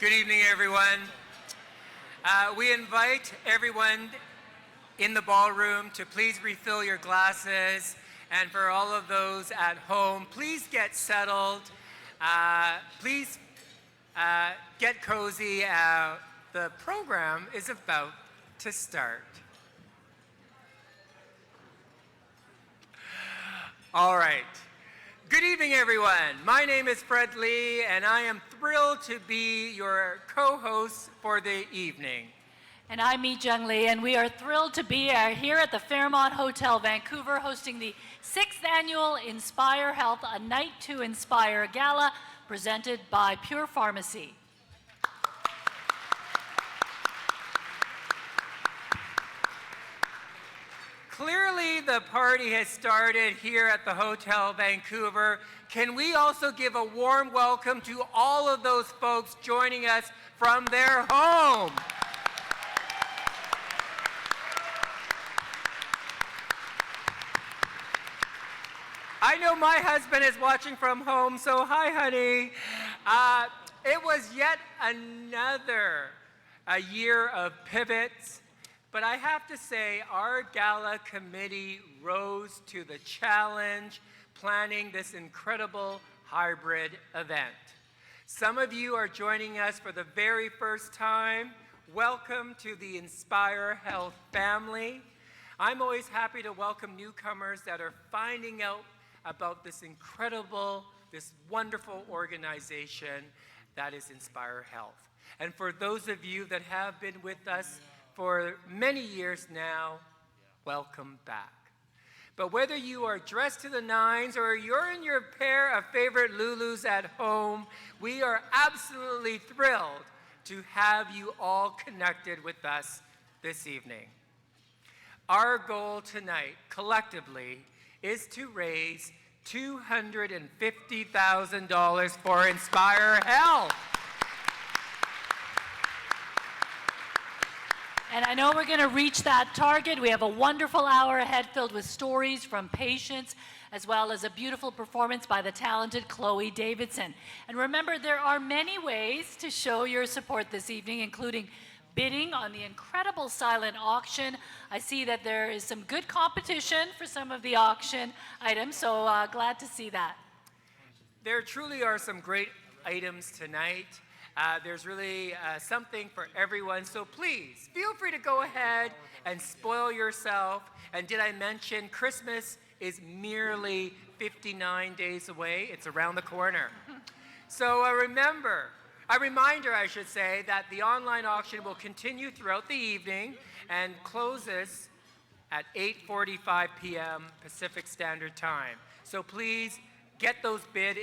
Good evening, everyone. We invite everyone in the ballroom to please refill your glasses, and for all of those at home, please get settled. Please get cozy. The program is about to start. All right. Good evening, everyone. My name is Fred Lee, and I am thrilled to be your co-host for the evening. And I'm Mi-Jung Lee, and we are thrilled to be here at the Fairmont Hotel, Vancouver, hosting the 6th annual InspireHealth, A Night to Inspire Gala, presented by Pure Pharmacy. Clearly, the party has started here at the Hotel Vancouver. Can we also give a warm welcome to all of those folks joining us from their home? I know my husband is watching from home, so hi, honey. It was yet another year of pivots. But I have to say, our gala committee rose to the challenge planning this incredible hybrid event. Some of you are joining us for the very first time. Welcome to the InspireHealth family. I'm always happy to welcome newcomers that are finding out about this incredible, this wonderful organization that is InspireHealth. And for those of you that have been with us for many years now, welcome back. But whether you are dressed to the nines or you're in your pair of favorite Lulus at home, we are absolutely thrilled to have you all connected with us this evening. Our goal tonight, collectively, is to raise $250,000 for InspireHealth. And I know we're going to reach that target. We have a wonderful hour ahead filled with stories from patients, as well as a beautiful performance by the talented Chloe Davidson. And remember, there are many ways to show your support this evening, including bidding on the incredible silent auction. I see that there is some good competition for some of the auction items, so glad to see that. There truly are some great items tonight. There's really something for everyone, so please feel free to go ahead and spoil yourself. And did I mention Christmas is merely 59 days away? It's around the corner. So a reminder, I should say, that the online auction will continue throughout the evening and closes at 8:45 p.m. Pacific Standard Time. So please get those bid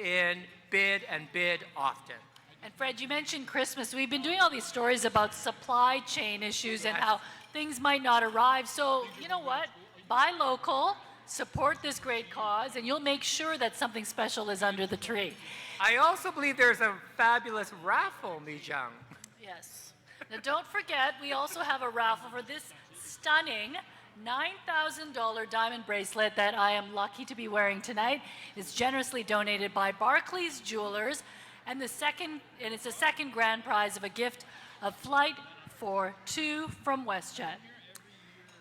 often. And Fred, you mentioned Christmas. We've been doing all these stories about supply chain issues and how things might not arrive. So, you know what? Buy local, support this great cause, and you'll make sure that something special is under the tree. I also believe there's a fabulous raffle, Mi-Jung. Yes. Now, don't forget, we also have a raffle for this stunning $9,000 diamond bracelet that I am lucky to be wearing tonight. It's generously donated by Barclays Jewelers. And it's a second grand prize of a gift of flight for 2 from WestJet.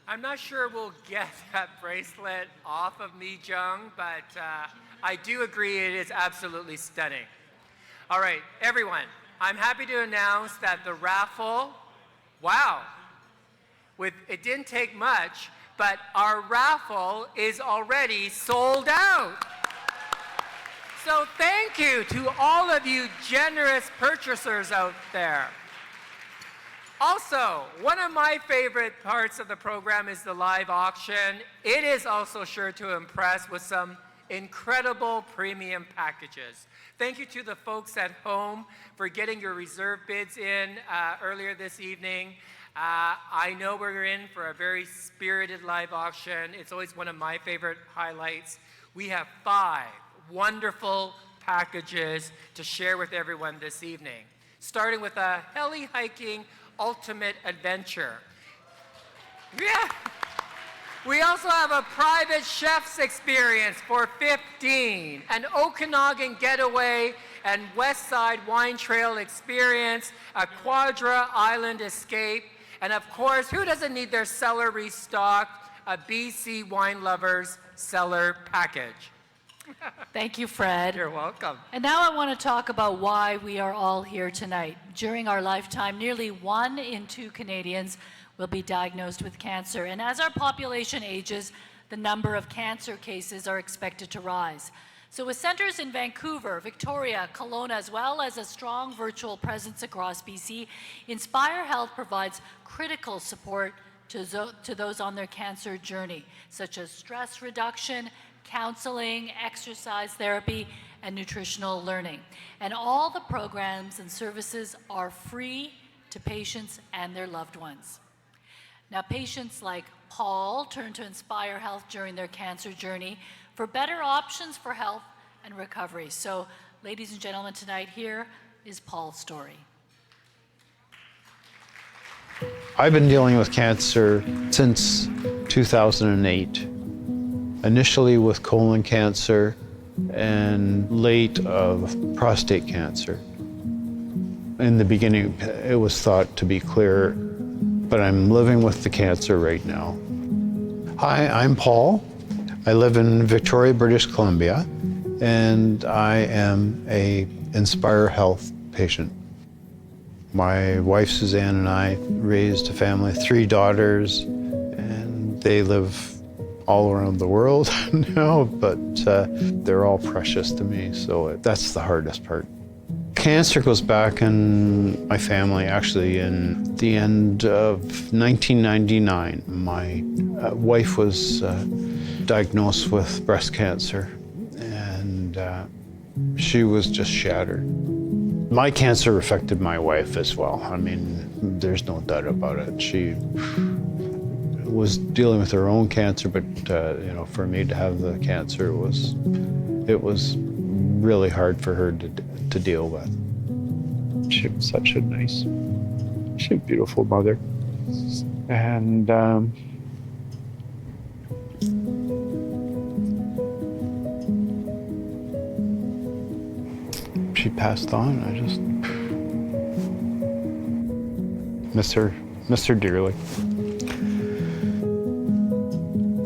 I'm not sure we'll get that bracelet off of Mi-Jung, but I do agree it is absolutely stunning. All right, everyone, I'm happy to announce that the raffle, it didn't take much, but our raffle is already sold out. So thank you to all of you generous purchasers out there. Also, one of my favorite parts of the program is the live auction. It is also sure to impress with some incredible premium packages. Thank you to the folks at home for getting your reserve bids in earlier this evening. I know we're in for a very spirited live auction. It's always one of my favorite highlights. We have 5 wonderful packages to share with everyone this evening, starting with a heli hiking ultimate adventure. Yeah. We also have a private chef's experience for 15, an Okanagan Getaway and West Side Wine Trail experience, a Quadra Island escape, and of course, who doesn't need their Cellar restocked? A BC Wine Lovers Cellar package. Thank you, Fred. You're welcome. And now I want to talk about why we are all here tonight. During our lifetime, nearly 1 in 2 Canadians will be diagnosed with cancer. And as our population ages, the number of cancer cases are expected to rise. So with centers in Vancouver, Victoria, Kelowna, as well as a strong virtual presence across BC, InspireHealth provides critical support to those on their cancer journey, such as stress reduction, counseling, exercise therapy, and nutritional learning. And all the programs and services are free to patients and their loved ones. Now, patients like Paul turn to InspireHealth during their cancer journey for better options for health and recovery. So, ladies and gentlemen, tonight here is Paul's story. I've been dealing with cancer since 2008. Initially with colon cancer and late of prostate cancer. In the beginning, it was thought to be clear, but I'm living with the cancer right now. Hi, I'm Paul. I live in Victoria, British Columbia, and I am a InspireHealth patient. My wife Suzanne and I raised a family of 3 daughters, and they live all around the world now, but they're all precious to me, so that's the hardest part. Cancer goes back in my family, actually, in the end of 1999. My wife was diagnosed with breast cancer, and she was just shattered. My cancer affected my wife as well. I mean, there's no doubt about it. She was dealing with her own cancer, but you know, for me to have the cancer, it was really hard for her to deal with. She was such a beautiful mother, and she passed on. I just miss her dearly.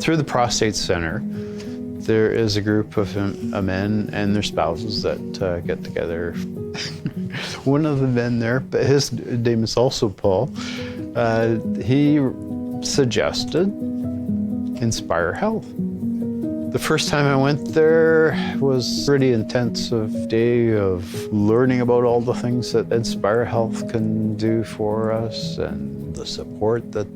Through the prostate center, there is a group of men and their spouses that get together. One of the men there, but his name is also Paul, he suggested InspireHealth. The first time I went there was a pretty intensive day of learning about all the things that InspireHealth can do for us and the support that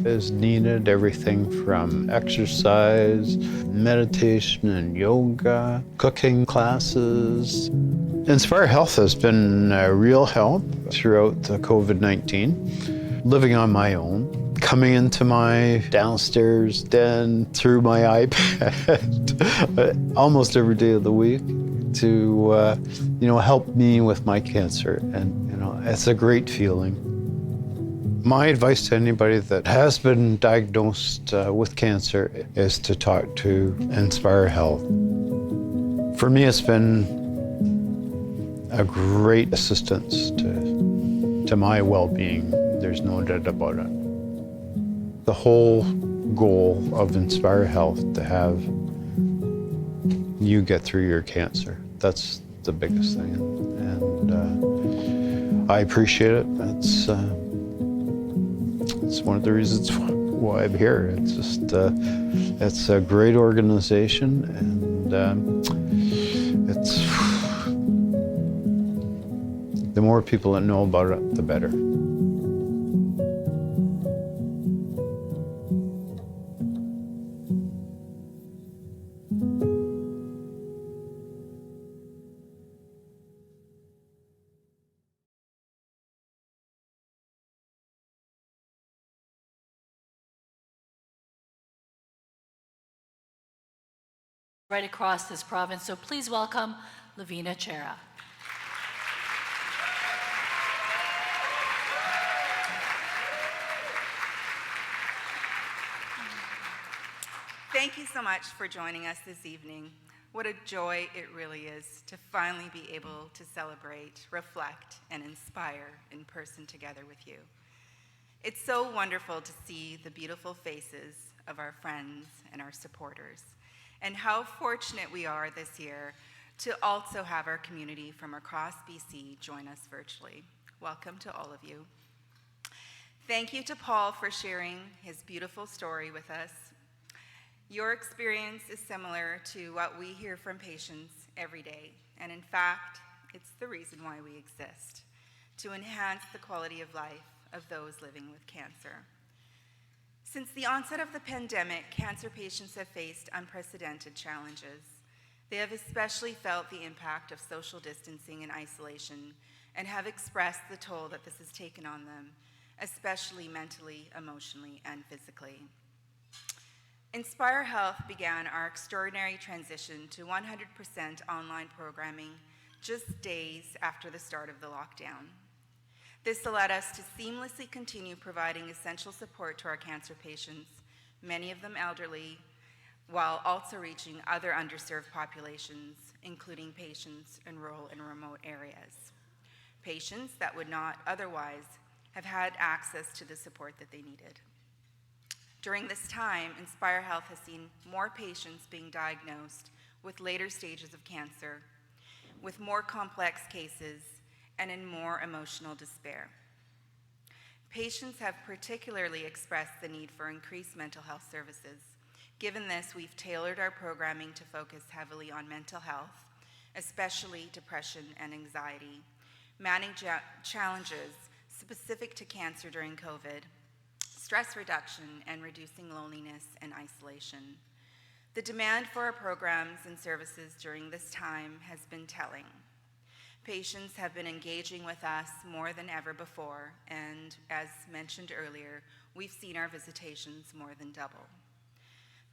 is needed, everything from exercise, meditation and yoga, cooking classes. InspireHealth has been a real help throughout the COVID-19. Living on my own, coming into my downstairs den through my iPad almost every day of the week to help me with my cancer, and it's a great feeling. My advice to anybody that has been diagnosed with cancer is to talk to InspireHealth. For me, it's been a great assistance to my well-being. There's no doubt about it. The whole goal of InspireHealth to have you get through your cancer. That's the biggest thing, and I appreciate it. It's one of the reasons why I'm here. It's just it's a great organization, and it's the more people that know about it, the better. Right across this province, so please welcome Lavina Chera. Thank you so much for joining us this evening. What a joy it really is to finally be able to celebrate, reflect, and inspire in person together with you. It's so wonderful to see the beautiful faces of our friends and our supporters, and how fortunate we are this year to also have our community from across BC join us virtually. Welcome to all of you. Thank you to Paul for sharing his beautiful story with us. Your experience is similar to what we hear from patients every day, and in fact, it's the reason why we exist, to enhance the quality of life of those living with cancer. Since the onset of the pandemic, cancer patients have faced unprecedented challenges. They have especially felt the impact of social distancing and isolation and have expressed the toll that this has taken on them, especially mentally, emotionally, and physically. InspireHealth began our extraordinary transition to 100% online programming just days after the start of the lockdown. This allowed us to seamlessly continue providing essential support to our cancer patients, many of them elderly, while also reaching other underserved populations, including patients in rural and remote areas. Patients that would not otherwise have had access to the support that they needed. During this time, InspireHealth has seen more patients being diagnosed with later stages of cancer, with more complex cases, and in more emotional despair. Patients have particularly expressed the need for increased mental health services. Given this, we've tailored our programming to focus heavily on mental health, especially depression and anxiety, managing challenges specific to cancer during COVID, stress reduction, and reducing loneliness and isolation. The demand for our programs and services during this time has been telling. Patients have been engaging with us more than ever before, and as mentioned earlier, we've seen our visitations more than double.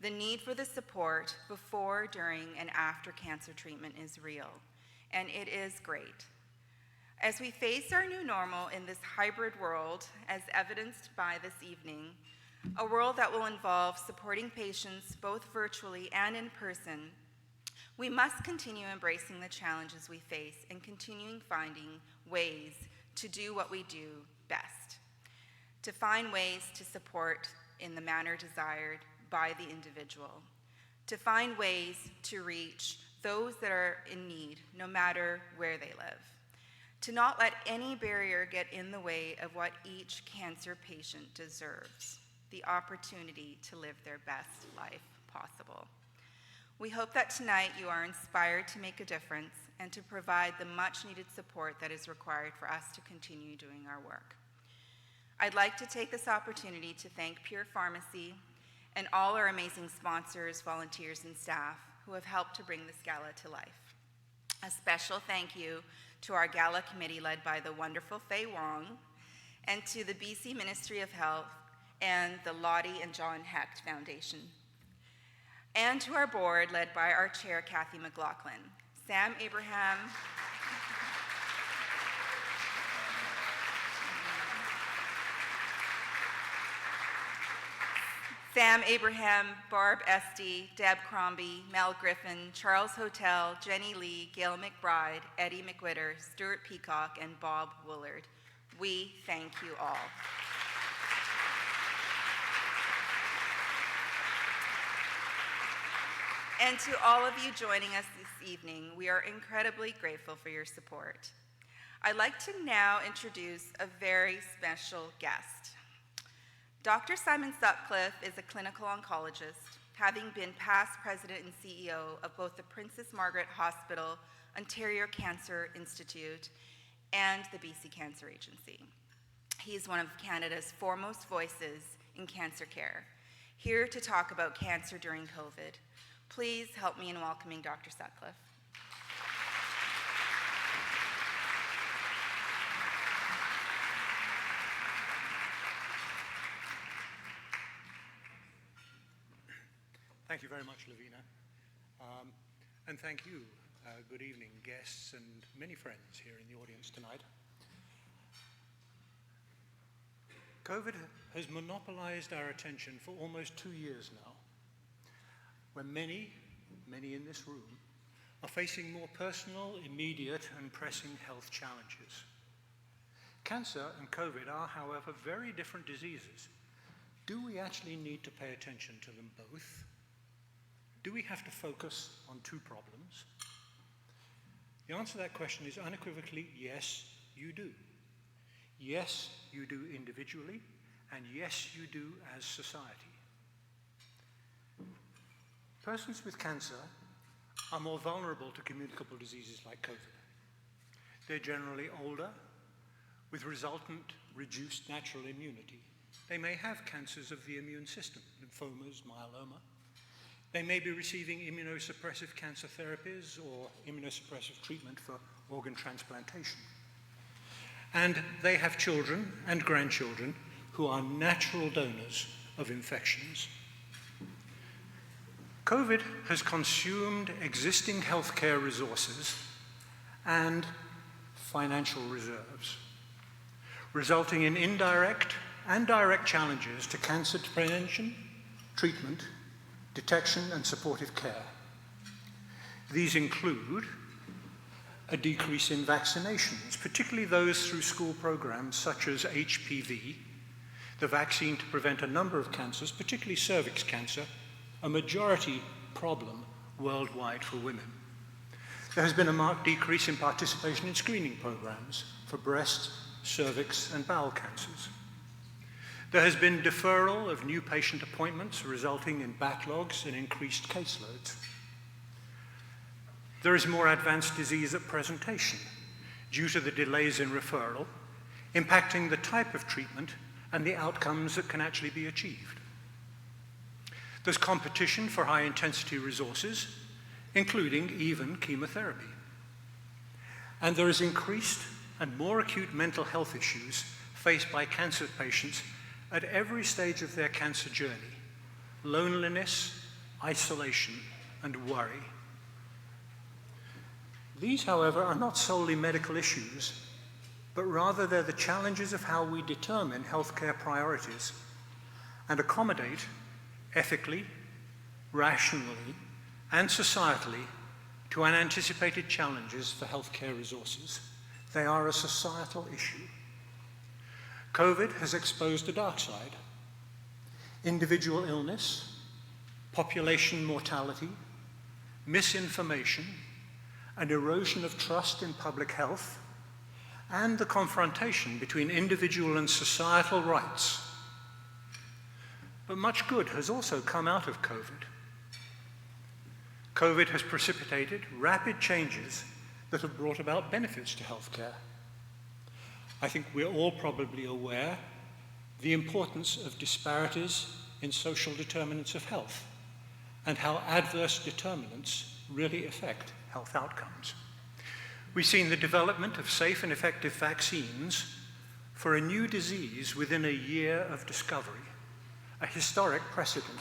The need for the support before, during, and after cancer treatment is real, and it is great. As we face our new normal in this hybrid world, as evidenced by this evening, a world that will involve supporting patients both virtually and in person, we must continue embracing the challenges we face and continuing finding ways to do what we do best, to find ways to support in the manner desired by the individual, to find ways to reach those that are in need, no matter where they live, to not let any barrier get in the way of what each cancer patient deserves, the opportunity to live their best life possible. We hope that tonight you are inspired to make a difference and to provide the much-needed support that is required for us to continue doing our work. I'd like to take this opportunity to thank Pure Pharmacy and all our amazing sponsors, volunteers, and staff who have helped to bring this gala to life. A special thank you to our gala committee led by the wonderful Faye Wong, and to the BC Ministry of Health and the Lottie and John Hecht Foundation, and to our board led by our chair, Kathy McLaughlin, Sam Abraham, Barb Esty, Deb Crombie, Mel Griffin, Charles Hotel, Jenny Lee, Gail McBride, Eddie McWhitter, Stuart Peacock, and Bob Woolard. We thank you all. And to all of you joining us this evening, we are incredibly grateful for your support. I'd like to now introduce a very special guest. Dr. Simon Sutcliffe is a clinical oncologist, having been past president and CEO of both the Princess Margaret Hospital, Ontario Cancer Institute, and the BC Cancer Agency. He is one of Canada's foremost voices in cancer care, here to talk about cancer during COVID. Please help me in welcoming Dr. Sutcliffe. Thank you very much, Lavina. And thank you. Good evening, guests and many friends here in the audience tonight. COVID has monopolized our attention for almost 2 years now. where many in this room, are facing more personal, immediate, and pressing health challenges. Cancer and COVID are, however, very different diseases. Do we actually need to pay attention to them both? Do we have to focus on two problems? The answer to that question is unequivocally yes, you do. Yes, you do individually, and yes, you do as society. Persons with cancer are more vulnerable to communicable diseases like COVID. They're generally older, with resultant reduced natural immunity. They may have cancers of the immune system, lymphomas, myeloma. They may be receiving immunosuppressive cancer therapies or immunosuppressive treatment for organ transplantation. And they have children and grandchildren who are natural donors of infections. COVID has consumed existing healthcare resources and financial reserves, resulting in indirect and direct challenges to cancer prevention, treatment, detection, and supportive care. These include a decrease in vaccinations, particularly those through school programs such as HPV, the vaccine to prevent a number of cancers, particularly cervix cancer, a majority problem worldwide for women. There has been a marked decrease in participation in screening programs for breast, cervix, and bowel cancers. There has been deferral of new patient appointments, resulting in backlogs and increased caseloads. There is more advanced disease at presentation due to the delays in referral, impacting the type of treatment and the outcomes that can actually be achieved. There's competition for high-intensity resources, including even chemotherapy. And there is increased and more acute mental health issues faced by cancer patients at every stage of their cancer journey: loneliness, isolation, and worry. These, however, are not solely medical issues, but rather they're the challenges of how we determine healthcare priorities and accommodate ethically, rationally, and societally to unanticipated challenges for healthcare resources. They are a societal issue. COVID has exposed a dark side: individual illness, population mortality, misinformation, an erosion of trust in public health, and the confrontation between individual and societal rights. But much good has also come out of COVID. COVID has precipitated rapid changes that have brought about benefits to healthcare. I think we're all probably aware the importance of disparities in social determinants of health and how adverse determinants really affect health outcomes. We've seen the development of safe and effective vaccines for a new disease within a year of discovery, a historic precedent.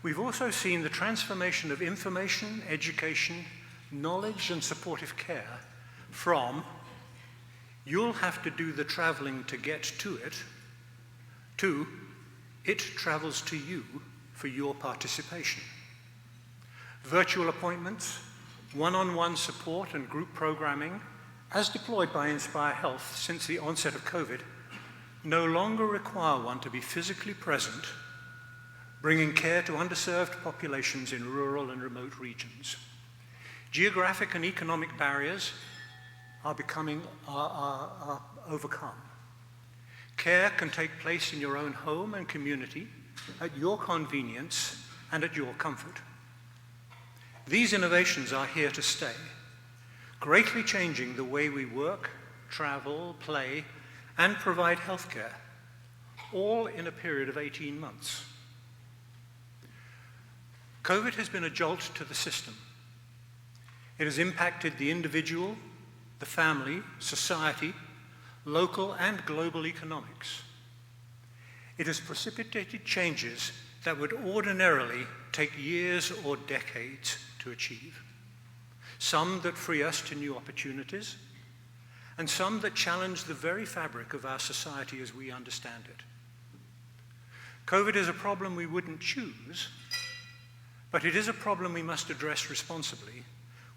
We've also seen the transformation of information, education, knowledge, and supportive care from "you'll have to do the traveling to get to it" to "it travels to you for your participation." Virtual appointments, one-on-one support and group programming, as deployed by InspireHealth since the onset of COVID, no longer require one to be physically present, bringing care to underserved populations in rural and remote regions. Geographic and economic barriers are overcome. Care can take place in your own home and community, at your convenience and at your comfort. These innovations are here to stay, greatly changing the way we work, travel, play, and provide healthcare, all in a period of 18 months. COVID has been a jolt to the system. It has impacted the individual, the family, society, local and global economics. It has precipitated changes that would ordinarily take years or decades to achieve. Some that free us to new opportunities, and some that challenge the very fabric of our society as we understand it. COVID is a problem we wouldn't choose, but it is a problem we must address responsibly,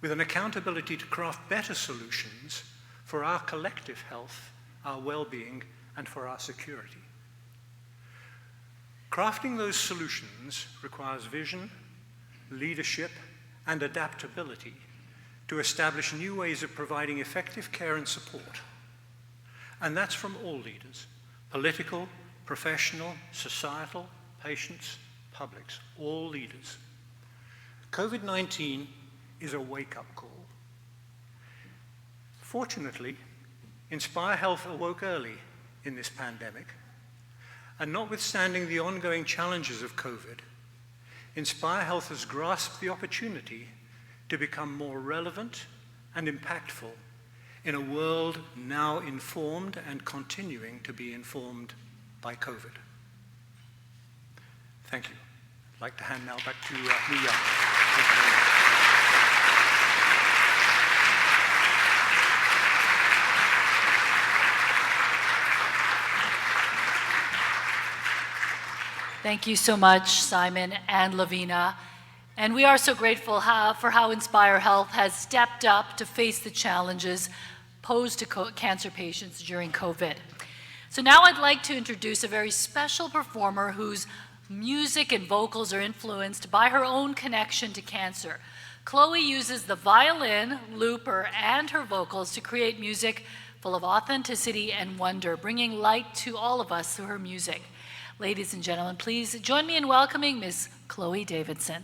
with an accountability to craft better solutions for our collective health, our well-being, and for our security. Crafting those solutions requires vision, leadership, and adaptability to establish new ways of providing effective care and support. And that's from all leaders, political, professional, societal, patients, publics, all leaders. COVID-19 is a wake-up call. Fortunately, InspireHealth awoke early in this pandemic, and notwithstanding the ongoing challenges of COVID, InspireHealth has grasped the opportunity to become more relevant and impactful in a world now informed and continuing to be informed by COVID. Thank you. I'd like to hand now back to Mi-Jung. Thank you very much. Thank you so much, Simon and Lavina. And we are so grateful for how InspireHealth has stepped up to face the challenges posed to cancer patients during COVID. So now I'd like to introduce a very special performer whose music and vocals are influenced by her own connection to cancer. Chloe uses the violin, looper, and her vocals to create music full of authenticity and wonder, bringing light to all of us through her music. Ladies and gentlemen, please join me in welcoming Miss Chloe Davidson.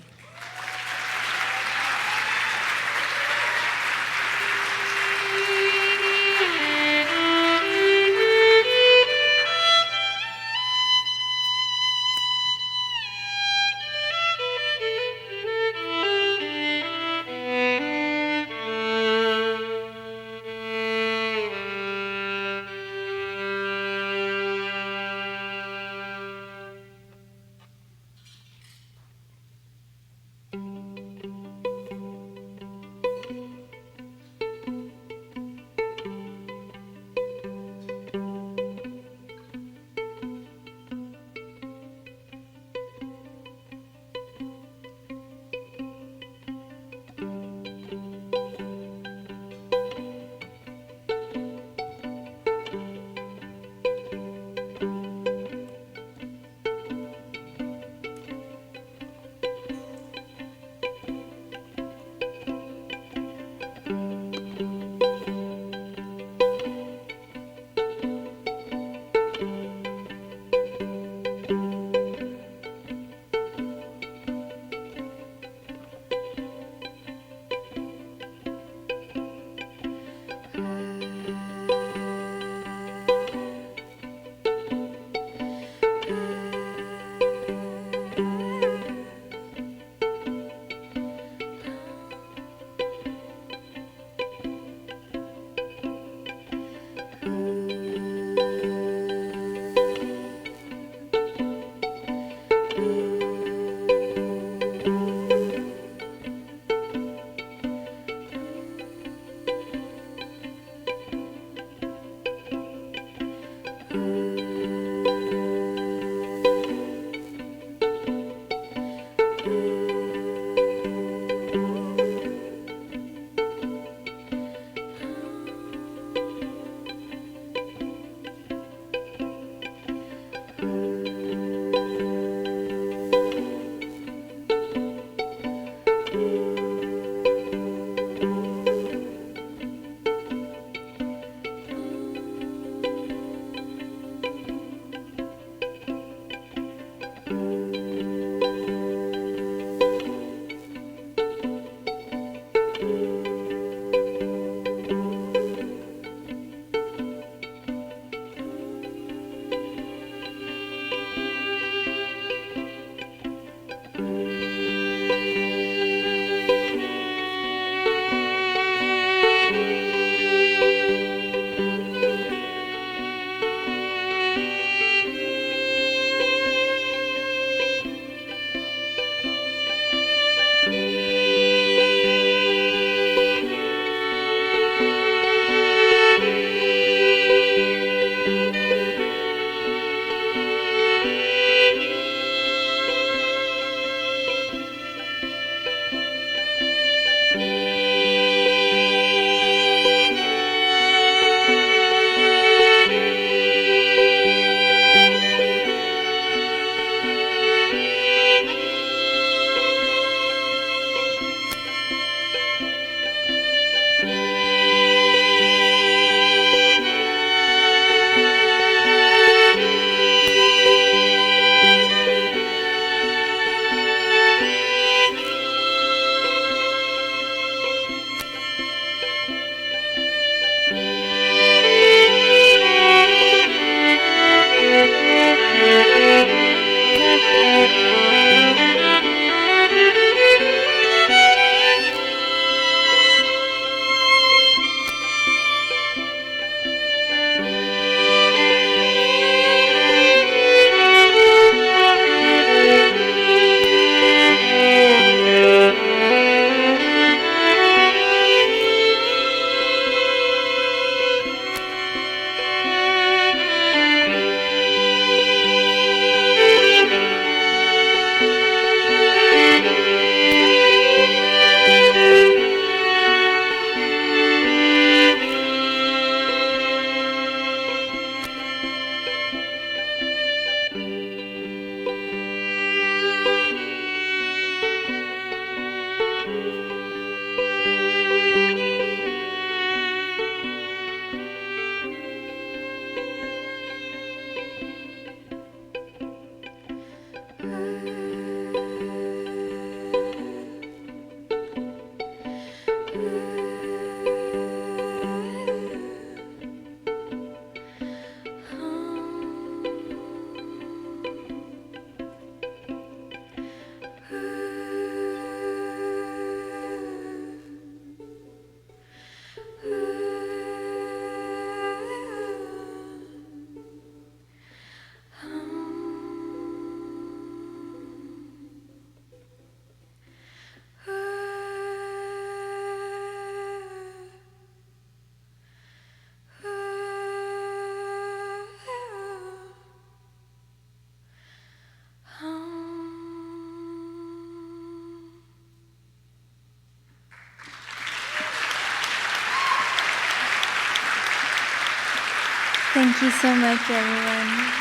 Thank you so much, everyone.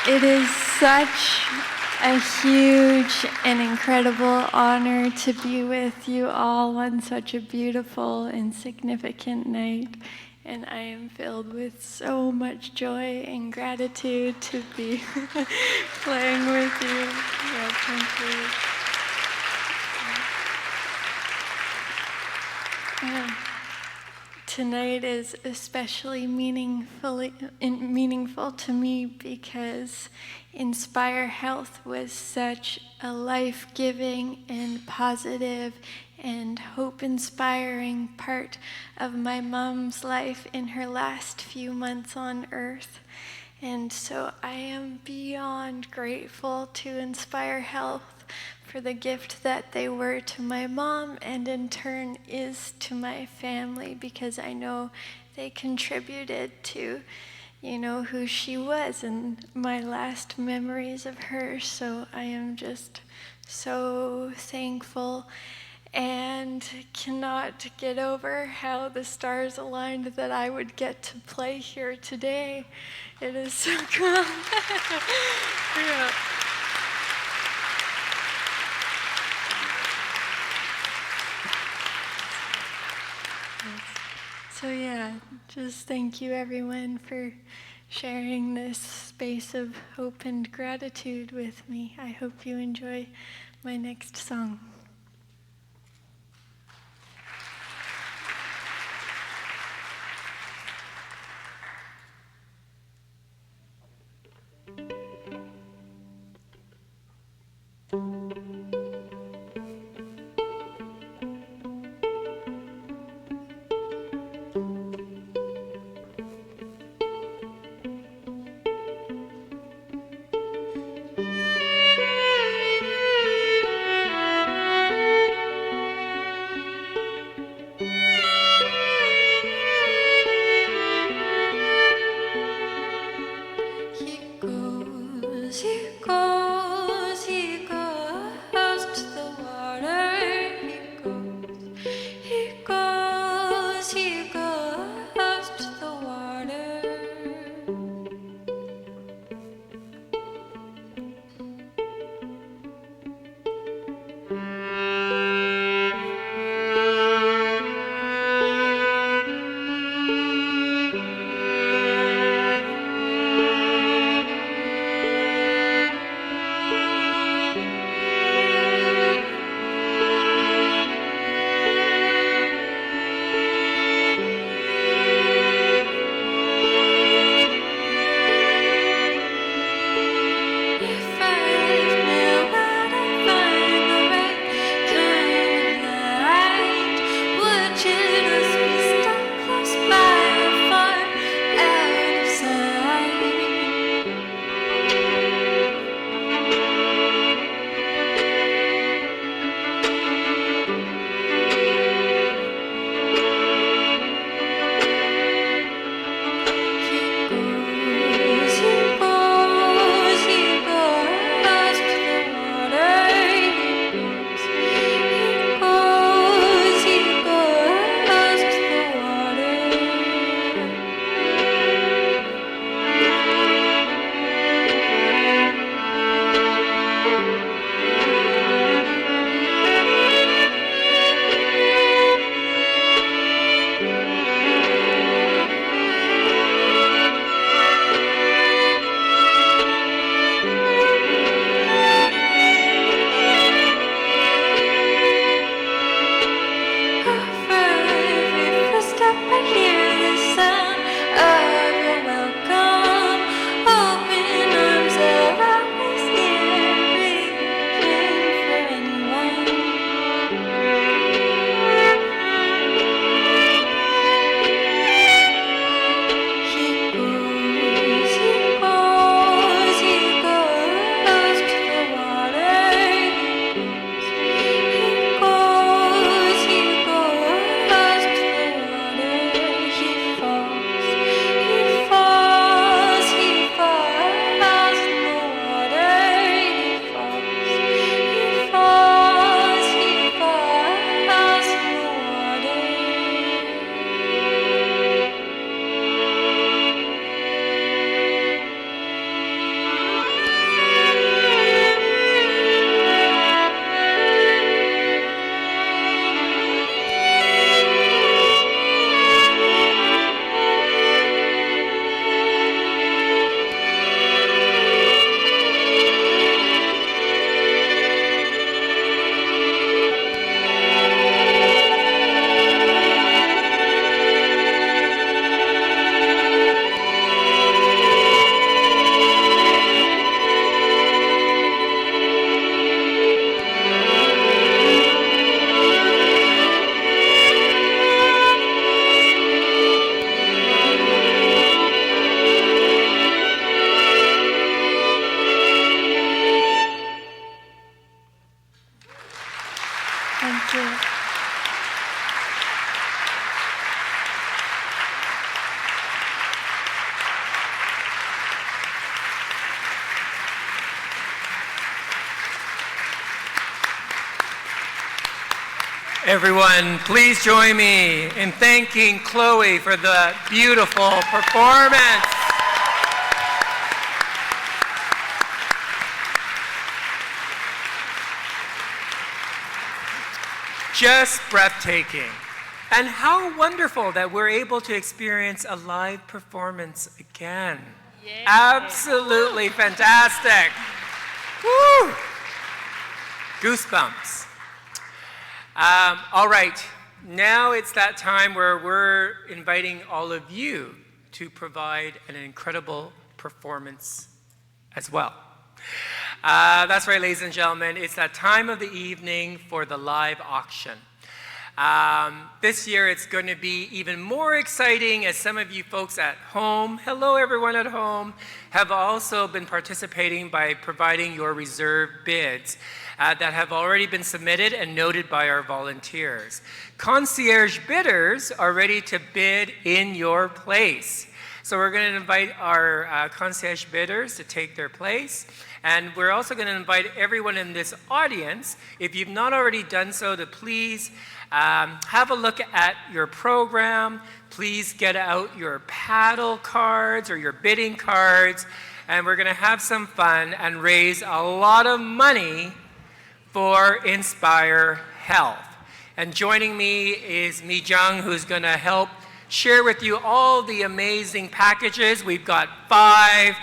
It is such a huge and incredible honor to be with you all on such a beautiful and significant night. And I am filled with so much joy and gratitude to be playing with you. Yeah, thank you. Tonight is especially meaningful to me because InspireHealth was such a life-giving and positive and hope-inspiring part of my mom's life in her last few months on Earth. And so I am beyond grateful to InspireHealth for the gift that they were to my mom and in turn is to my family, because I know they contributed to, who she was and my last memories of her. So I am just so thankful and cannot get over how the stars aligned that I would get to play here today. It is so cool. Yeah. So yeah, just thank you everyone for sharing this space of hope and gratitude with me. I hope you enjoy my next song. He goes, he goes, he goes. Everyone, please join me in thanking Chloe for the beautiful performance. Just breathtaking. And how wonderful that we're able to experience a live performance again. Yay. Absolutely fantastic. Woo! Goosebumps. All right, now it's that time where we're inviting all of you to provide an incredible performance as well. That's right, ladies and gentlemen, it's that time of the evening for the live auction. This year it's going to be even more exciting as some of you folks at home, hello everyone at home, have also been participating by providing your reserve bids that have already been submitted and noted by our volunteers. Concierge bidders are ready to bid in your place. So we're going to invite our concierge bidders to take their place. And we're also going to invite everyone in this audience, if you've not already done so, to please have a look at your program. Please get out your paddle cards or your bidding cards. And we're going to have some fun and raise a lot of money for InspireHealth. And joining me is Mi-Jung, who's going to help share with you all the amazing packages. We've got 5.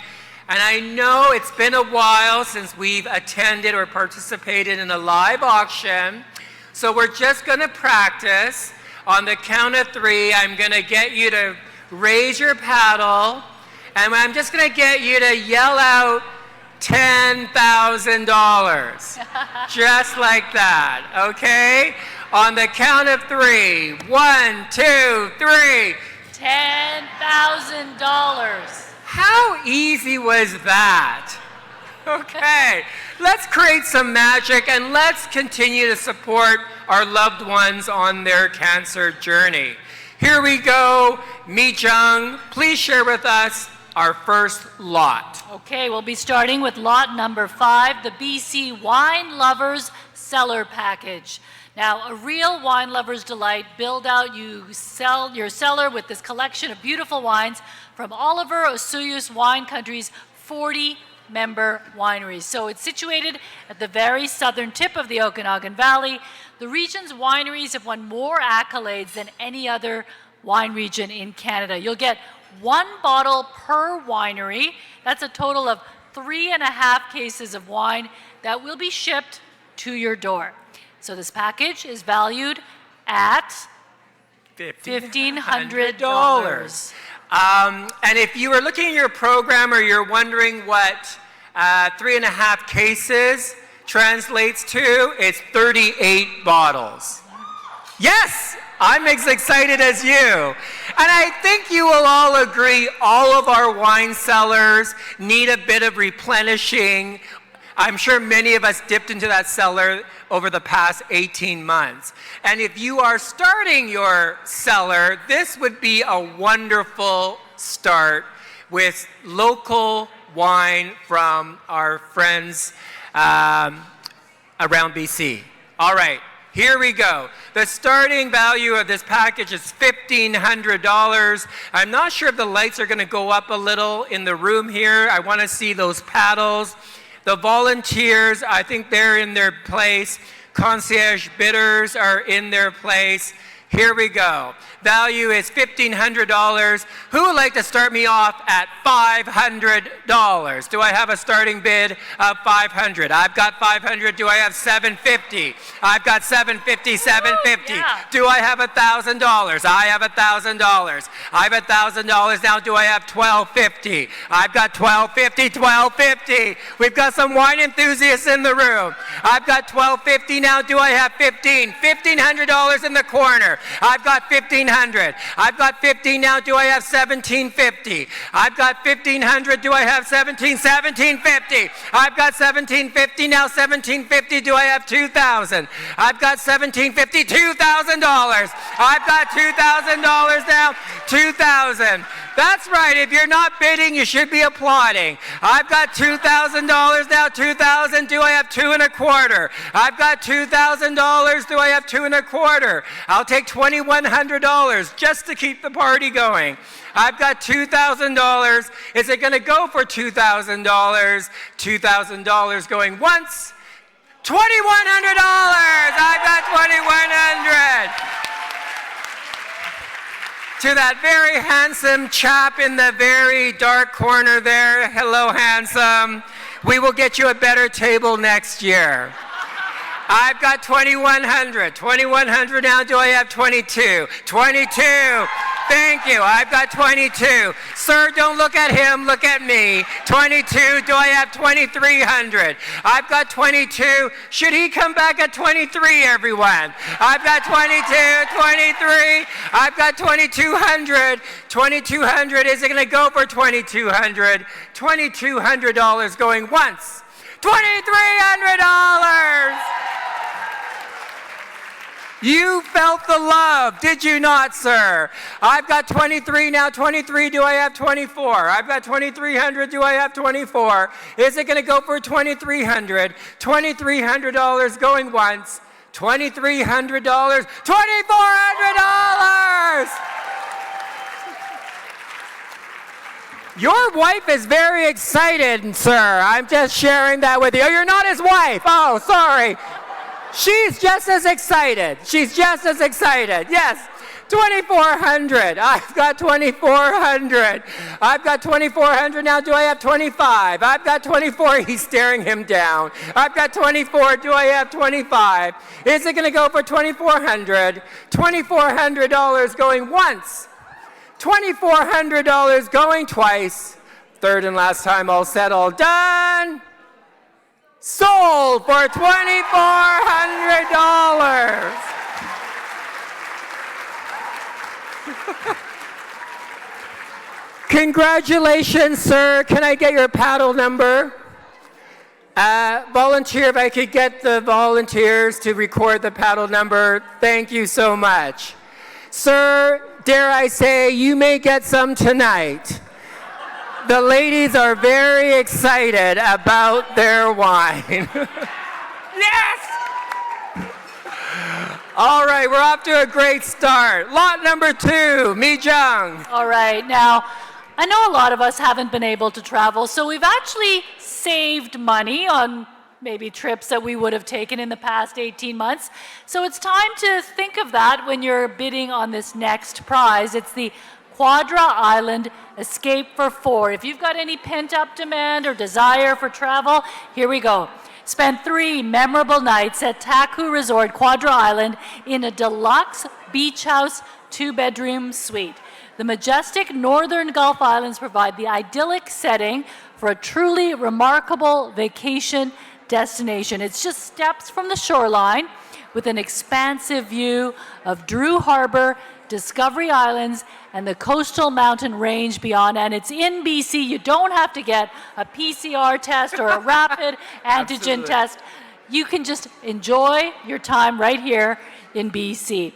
And I know it's been a while since we've attended or participated in a live auction. So we're just going to practice. On the count of 3, I'm going to get you to raise your paddle. And I'm just going to get you to yell out $10,000. Just like that, okay? On the count of 3. 1, 2, 3. $10,000. How easy was that? Okay, let's create some magic and let's continue to support our loved ones on their cancer journey. Here we go. Mi-Jung, please share with us our first lot. Okay, we'll be starting with lot number 5, the BC Wine Lovers Cellar Package. Now, a real wine lover's delight. Build out your cellar with this collection of beautiful wines from Oliver Osoyoos Wine Country's 40-member wineries. So it's situated at the very southern tip of the Okanagan Valley. The region's wineries have won more accolades than any other wine region in Canada. You'll get 1 bottle per winery. That's a total of 3.5 cases of wine that will be shipped to your door. So this package is valued at $1,500. And if you were looking at your program or you're wondering what 3.5 cases translates to, it's 38 bottles. Yes, I'm as excited as you. And I think you will all agree all of our wine cellars need a bit of replenishing. I'm sure many of us dipped into that cellar over the past 18 months. And if you are starting your cellar, this would be a wonderful start with local wine from our friends around BC. All right, here we go. The starting value of this package is $1,500. I'm not sure if the lights are going to go up a little in the room here. I want to see those paddles. The volunteers, I think they're in their place. Concierge bidders are in their place. Here we go. Value is $1,500. Who would like to start me off at $500? Do I have a starting bid of $500? I've got $500. Do I have $750? I've got $750, $750. Yeah. Do I have $1,000? I have $1,000. I have $1,000. Now do I have $1,250? I've got $1,250, $1,250. We've got some wine enthusiasts in the room. I've got $1,250. Now do I have $1,500 in the corner? quarter. I've got 1,500. I've got 15 now. Do I have 1,750? I've got 1,500. Do I have 1,750? I've got 1,750 now. 1,750. Do I have 2,000? I've got 1,750. $2,000. I've got $2,000 now. 2,000. That's right. If you're not bidding, you should be applauding. I've got $2,000 now. 2,000. Do I have 2 1/4? I've got $2,000. Do I have 2 1/4? I'll take $2,100 just to keep the party going. I've got $2,000. Is it going to go for $2,000? $2,000 going once. $2,100. I've got $2,100. To that very handsome chap in the very dark corner there, hello, handsome. We will get you a better table next year. I've got $2,100. $2,100 now. Do I have 22? 22. Thank you. I've got 22. Sir, don't look at him. Look at me. 22. Do I have 2,300? I've got 22. Should he come back at 23, everyone? I've got 22, 23. I've got 2,200. 2,200. Is it going to go for 2,200? $2,200 going once. $2,300. You felt the love, did you not, sir? I've got 23 now. 23, do I have 24? I've got 2,300, do I have 24? Is it going to go for 2,300? $2,300 going once. $2,300. $2,400! Your wife is very excited, sir. I'm just sharing that with you. Oh, you're not his wife. Oh, sorry. She's just as excited. She's just as excited. Yes. 2,400. I've got 2,400. I've got 2,400 now. Do I have 25? I've got 24. He's staring him down. I've got 24. Do I have 25? Is it going to go for 2,400? $2,400 going once. $2,400 going twice. Third and last time, all said, all done. Sold for $2,400. Congratulations, sir. Can I get your paddle number? Volunteer, if I could get the volunteers to record the paddle number. Thank you so much. Sir, dare I say, you may get some tonight. The ladies are very excited about their wine. Yes! All right, we're off to a great start. Lot number 2, Mi-Jung. All right, now, I know a lot of us haven't been able to travel, so we've actually saved money on maybe trips that we would have taken in the past 18 months. So it's time to think of that when you're bidding on this next prize. It's the Quadra Island Escape for 4. If you've got any pent-up demand or desire for travel, here we go. Spend 3 memorable nights at Taku Resort, Quadra Island, in a deluxe beach house 2-bedroom suite. The majestic northern Gulf Islands provide the idyllic setting for a truly remarkable vacation destination. It's just steps from the shoreline with an expansive view of Drew Harbor, Discovery Islands, and the coastal mountain range beyond. And it's in BC. You don't have to get a PCR test or a rapid antigen test. You can just enjoy your time right here in BC.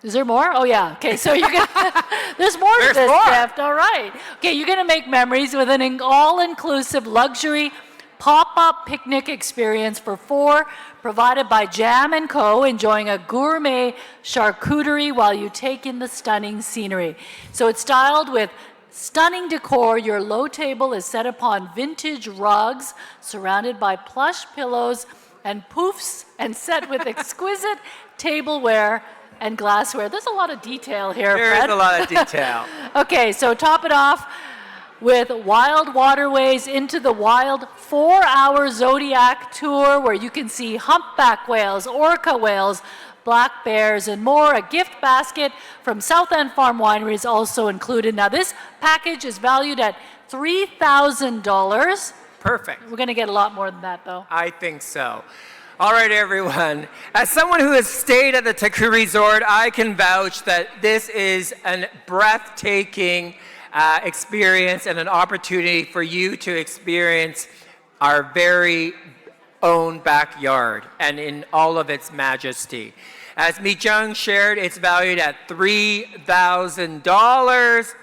Is there more? Oh, yeah. Okay, so you're going to, there's more to this gift. All right. Okay, you're going to make memories with an all-inclusive luxury pop-up picnic experience for 4, provided by Jam & Co., enjoying a gourmet charcuterie while you take in the stunning scenery. So it's styled with stunning decor. Your low table is set upon vintage rugs, surrounded by plush pillows and poofs, and set with exquisite tableware and glassware. There's a lot of detail here, Fred. There is a lot of detail. Okay, so top it off with wild waterways into the wild 4-hour Zodiac tour where you can see humpback whales, orca whales, black bears, and more. A gift basket from South End Farm Winery is also included. Now, this package is valued at $3,000. Perfect. We're going to get a lot more than that, though. I think so. All right, everyone. As someone who has stayed at the Taku Resort, I can vouch that this is a breathtaking experience and an opportunity for you to experience our very own backyard and in all of its majesty. As Mi-Jung shared, it's valued at $3,000.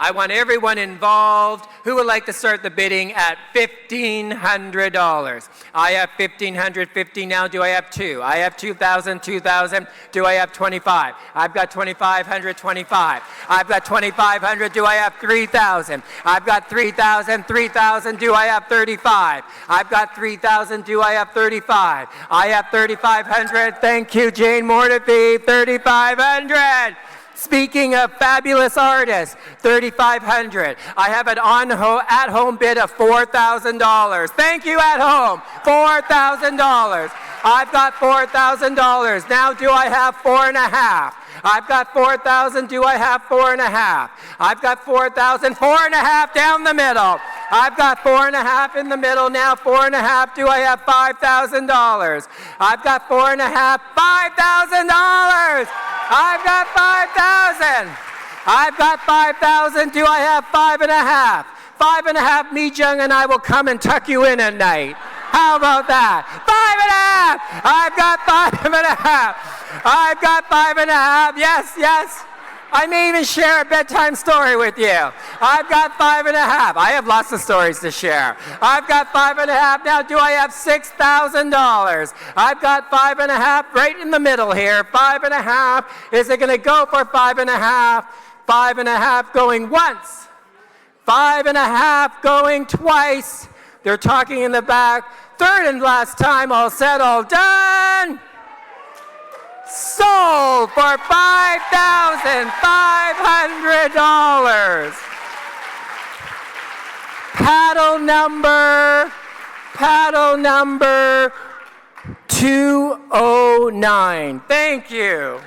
I want everyone involved who would like to start the bidding at $1,500. I have $1,550 now. Do I have two? I have $2,000, $2,000. Do I have 25? I've got 2,500, 25. I've got 2,500. Do I have 3,000? I've got 3,000, 3,000. Do I have 35? I've got 3,000. Do I have 35? I have 3,500. Thank you, Jane Mortefi. 3,500. Speaking of fabulous artists, 3,500. I have an at-home bid of $4,000. Thank you, at home. $4,000. I've got $4,000. Now do I have 4.5? I've got 4,000. Do I have 4.5? I've got 4,000. 4.5 down the middle. I've got 4.5 in the middle. Now 4.5. Do I have $5,000? I've got 4.5. $5,000. I've got 5,000. I've got 5,000. Do I have 5.5? 5.5. Mi-Jung and I will come and tuck you in at night. How about that? 5.5. I've got 5.5. I've got 5.5. Yes, yes. I may even share a bedtime story with you. I've got 5.5. I have lots of stories to share. I've got 5.5. Now, do I have $6,000? I've got 5.5 right in the middle here. 5.5. Is it going to go for 5.5? 5.5 going once. 5.5 going twice. They're talking in the back. Third and last time, all said, all done. Sold for $5,500. Paddle number 209. Thank you.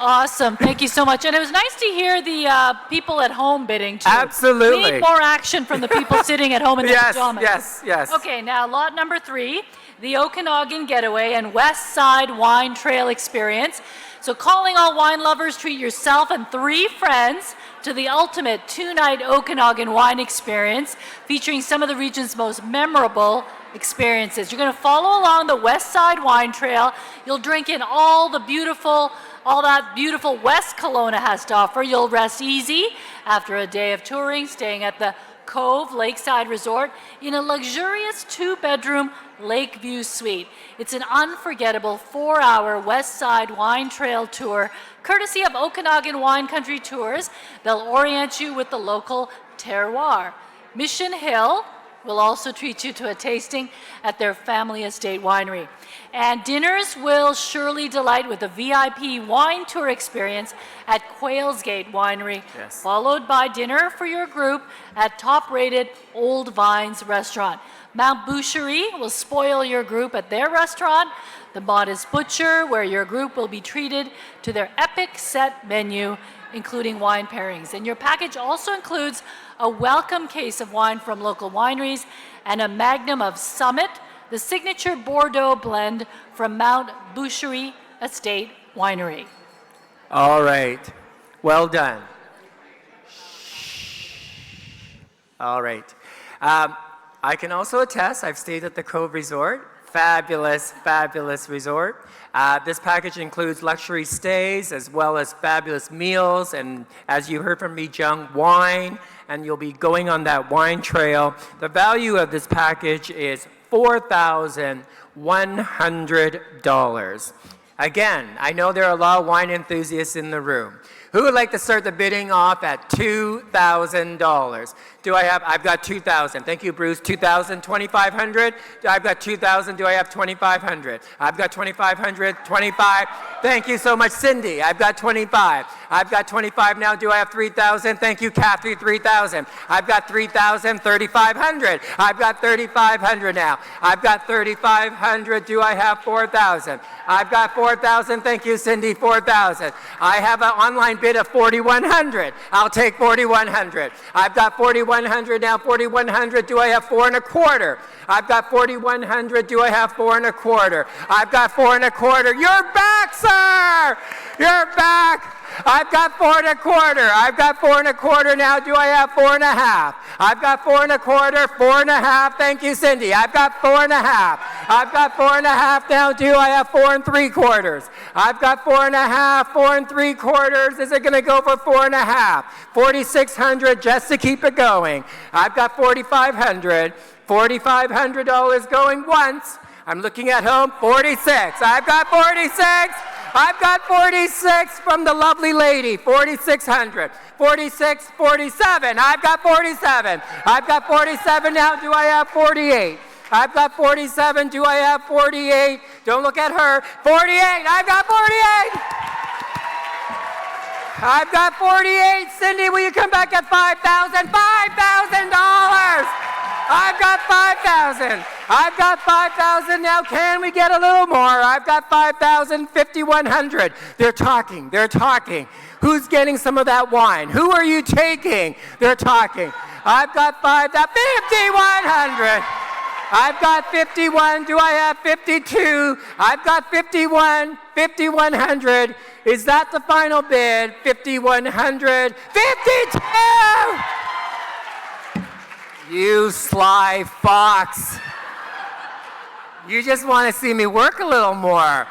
Awesome. Thank you so much. And it was nice to hear the people at home bidding, too. Absolutely. We need more action from the people sitting at home in their pajamas. Yes. Okay, now lot number 3, the Okanagan Getaway and West Side Wine Trail Experience. So calling all wine lovers, treat yourself and 3 friends to the ultimate 2-night Okanagan wine experience featuring some of the region's most memorable experiences. You're going to follow along the West Side Wine Trail. You'll drink in all that beautiful West Kelowna has to offer. You'll rest easy after a day of touring, staying at the Cove Lakeside Resort in a luxurious 2-bedroom Lakeview suite. It's an unforgettable 4-hour West Side Wine Trail tour, courtesy of Okanagan Wine Country Tours. They'll orient you with the local terroir. Mission Hill will also treat you to a tasting at their family estate winery. And dinners will surely delight with a VIP wine tour experience at Quails Gate Winery, followed by dinner for your group at top-rated Old Vines Restaurant. Mount Boucherie will spoil your group at their restaurant, the Modest Butcher, where your group will be treated to their epic set menu, including wine pairings. And your package also includes a welcome case of wine from local wineries and a magnum of Summit, the signature Bordeaux blend from Mount Boucherie Estate Winery. All right. Well done. All right. I can also attest, I've stayed at the Cove Resort. Fabulous, fabulous resort. This package includes luxury stays as well as fabulous meals, and as you heard from Mi-Jung, wine, and you'll be going on that wine trail. The value of this package is $4,100. Again, I know there are a lot of wine enthusiasts in the room. Who would like to start the bidding off at $2,000? I've got 2,000. Thank you, Bruce. 2,000, 2,500. I've got 2,000. Do I have 2,500? I've got 2,500, 25. Thank you so much, Cindy. I've got 25. I've got 25 now. Do I have 3,000? Thank you, Kathy, 3,000. I've got 3,000, 3,500. I've got 3,500 now. I've got 3,500. Do I have 4,000? I've got 4,000. Thank you, Cindy, 4,000. I have an online bid of $4,100. I'll take $4,100. I've got $4,100 now. $4,100. Do I have 4 1/4? I've got $4,100. Do I have 4 1/4? I've got 4 1/4. You're back, sir. You're back. I've got 4 1/4. I've got 4 1/4 now. Do I have 4 1/2? I've got 4 1/4, 4 1/2. Thank you, Cindy. I've got 4 1/2. I've got 4 1/2 now. Do I have 4 3/4? I've got 4 1/2, 4 3/4. Is it going to go for 4 1/2? $4,600 just to keep it going. I've got $4,500. $4,500 going once. I'm looking at home. 46. I've got 46. I've got 46 from the lovely lady. 4,600. 46, 47. I've got 47. I've got 47 now. Do I have 48? I've got 47. Do I have 48? Don't look at her. 48. I've got 48. I've got 48. Cindy, will you come back at 5,000? $5,000. I've got 5,000. I've got 5,000 now. Can we get a little more? I've got 5,000, 5,100. They're talking. They're talking. Who's getting some of that wine? Who are you taking? They're talking. I've got 5,100. I've got 51. Do I have 52? I've got 51, 5,100. Is that the final bid? 5,100. 52! You sly fox. You just want to see me work a little more.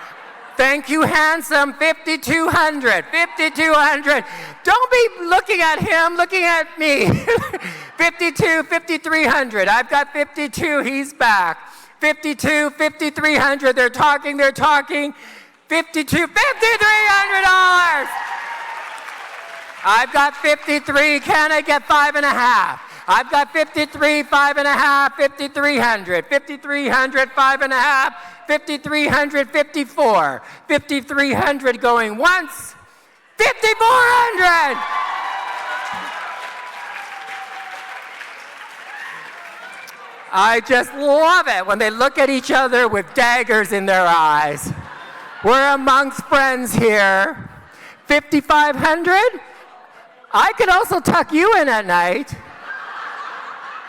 Thank you, handsome. 5,200. 5,200. Don't be looking at him, looking at me. 52, 5,300. I've got 52. He's back. 52, 5,300. They're talking. They're talking. 52, $5,300. I've got 53. Can I get 5 1/2? I've got 53, 5 1/2, 5,300, 5,300, 5 1/2, 5,300, 54, 5,300 going once, 5,400. I just love it when they look at each other with daggers in their eyes. We're amongst friends here. 5,500? I could also tuck you in at night.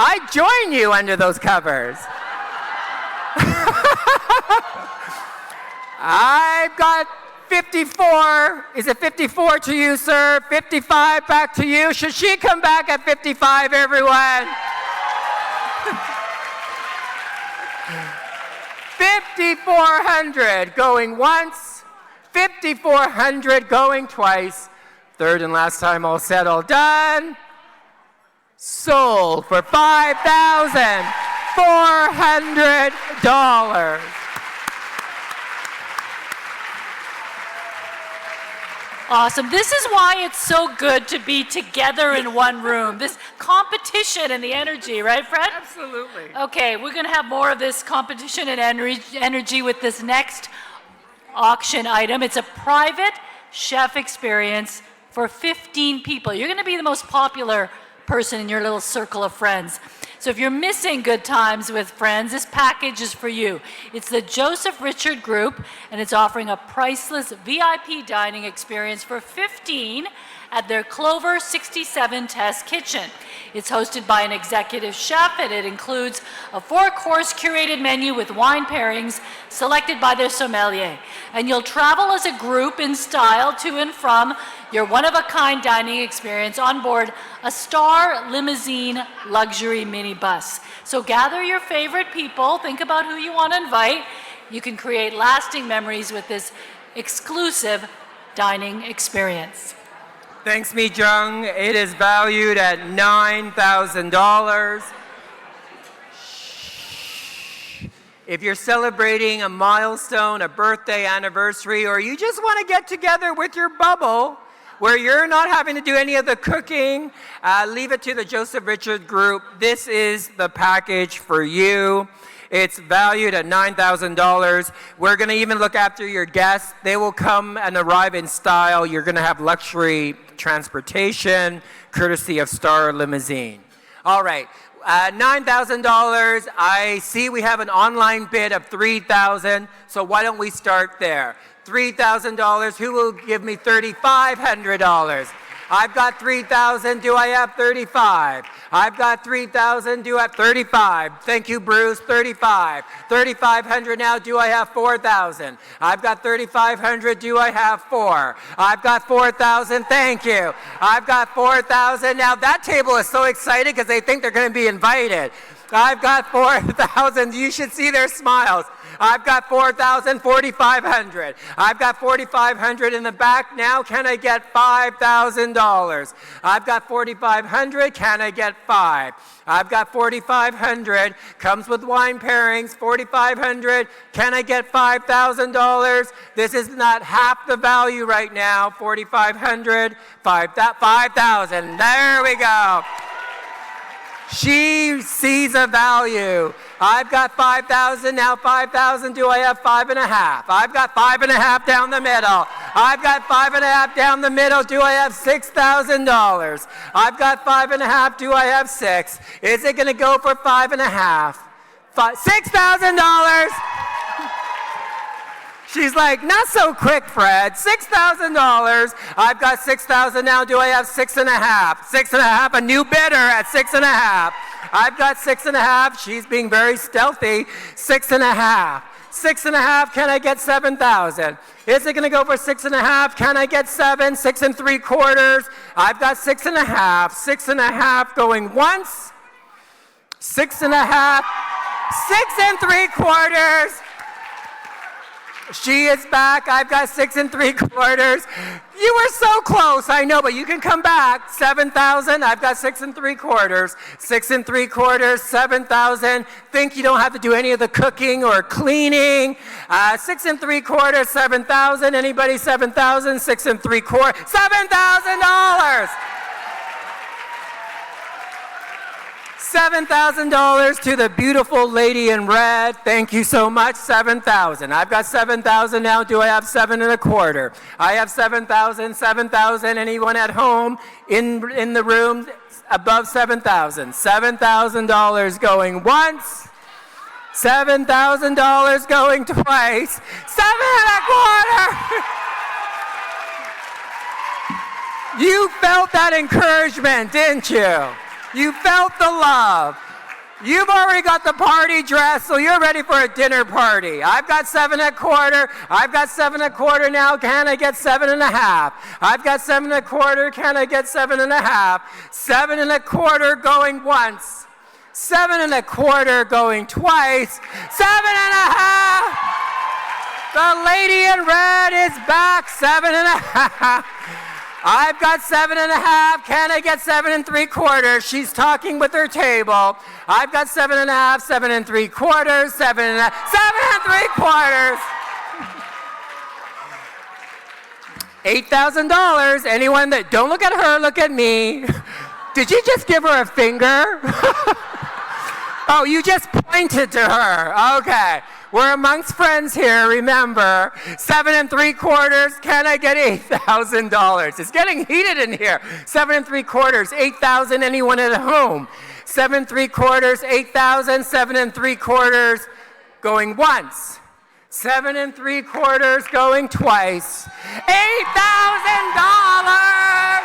I'd join you under those covers. I've got 54. Is it 54 to you, sir? 55 back to you. Should she come back at 55, everyone? 5,400 going once. 5,400 going twice. Third and last time, all said, all done. Sold for $5,400. Awesome. This is why it's so good to be together in one room. This competition and the energy, right, Fred? Absolutely. Okay, we're going to have more of this competition and energy with this next auction item. It's a private chef experience for 15 people. You're going to be the most popular person in your little circle of friends. So if you're missing good times with friends, this package is for you. It's the Joseph Richard Group, and it's offering a priceless VIP dining experience for 15 at their Clover 67 Test Kitchen. It's hosted by an executive chef, and it includes a 4-course curated menu with wine pairings selected by their sommelier. And you'll travel as a group in style to and from your one-of-a-kind dining experience on board a Star Limousine luxury minibus. So gather your favorite people, think about who you want to invite. You can create lasting memories with this exclusive dining experience. Thanks, Mi-Jung. It is valued at $9,000. If you're celebrating a milestone, a birthday, anniversary, or you just want to get together with your bubble where you're not having to do any of the cooking, leave it to the Joseph Richard Group. This is the package for you. It's valued at $9,000. We're going to even look after your guests. They will come and arrive in style. You're going to have luxury transportation, courtesy of Star Limousine. All right, $9,000. I see we have an online bid of $3,000, so why don't we start there? $3,000. Who will give me $3,500? I've got 3,000. Do I have 35? I've got 3,000. Do I have 35? Thank you, Bruce. 35. 3,500 now. Do I have 4,000? I've got 3,500. Do I have 4? I've got 4,000. Thank you. I've got 4,000. Now that table is so excited because they think they're going to be invited. I've got 4,000. You should see their smiles. I've got 4,000, 4,500. I've got 4,500 in the back. Now can I get $5,000? I've got 4,500. Can I get 5? I've got 4,500. Comes with wine pairings. 4,500. Can I get $5,000? This is not half the value right now. 4,500. 5,000. There we go. She sees a value. I've got 5,000, now 5,000. Do I have 5.5? I've got 5.5 down the middle. I've got 5.5 down the middle. Do I have $6,000? I've got 5.5. Do I have 6? Is it going to go for 5.5? $6,000. She's like, not so quick, Fred. $6,000. I've got 6,000 now. Do I have 6.5? 6.5, a new bidder at 6.5. I've got 6.5. She's being very stealthy. 6.5. 6.5, can I get 7,000? Is it gonna go for 6.5? Can I get 7? 6.75. I've got 6.5. 6.5 going once. 6.5. 6.75. She is back. I've got 6.75. You were so close, I know, but you can come back. 7,000. I've got 6.75. 6.75. 7,000. Think you don't have to do any of the cooking or cleaning. 6.75. 7,000. Anybody? 7,000. 6.75. $7,000. $7,000 to the beautiful lady in red. Thank you so much. 7,000. I've got 7,000 now. Do I have 7.25? I have 7,000. 7,000. Anyone at home in the room above 7,000? $7,000 going once. $7,000 going twice. 7.25. You felt that encouragement, didn't you? You felt the love. You've already got the party dress, so you're ready for a dinner party. I've got 7.25. I've got 7.25 now. Can I get 7.5? I've got 7.25. Can I get 7.5? 7.25 going once. 7.25 going twice. 7.5. The lady in red is back. 7.5. I've got 7.5. Can I get 7.75? She's talking with her table. I've got 7.5, 7.75, 7.75. $8,000. Anyone that, don't look at her, look at me. Did you just give her a finger? Oh, you just pointed to her. Okay. We're amongst friends here, remember. 7.75. Can I get $8,000? It's getting heated in here. 7.75. 8,000. Anyone at home? 7.75. 8,000. 7.75. Going once. 7.75. Going twice. $8,000.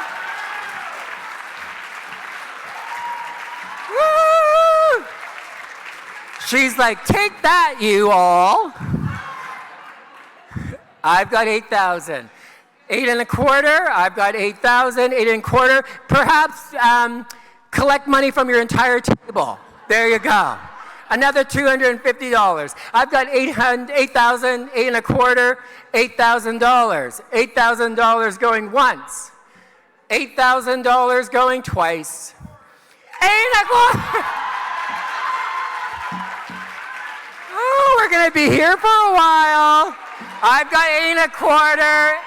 Woo! She's like, take that, you all. I've got 8,000. 8.25. I've got 8,000. 8.25. Perhaps collect money from your entire table. There you go. Another $250. I've got 8,000. 8.25. $8,000. $8,000 going once. $8,000 going twice. 8.25. Oh, we're going to be here for a while. I've got 8.25,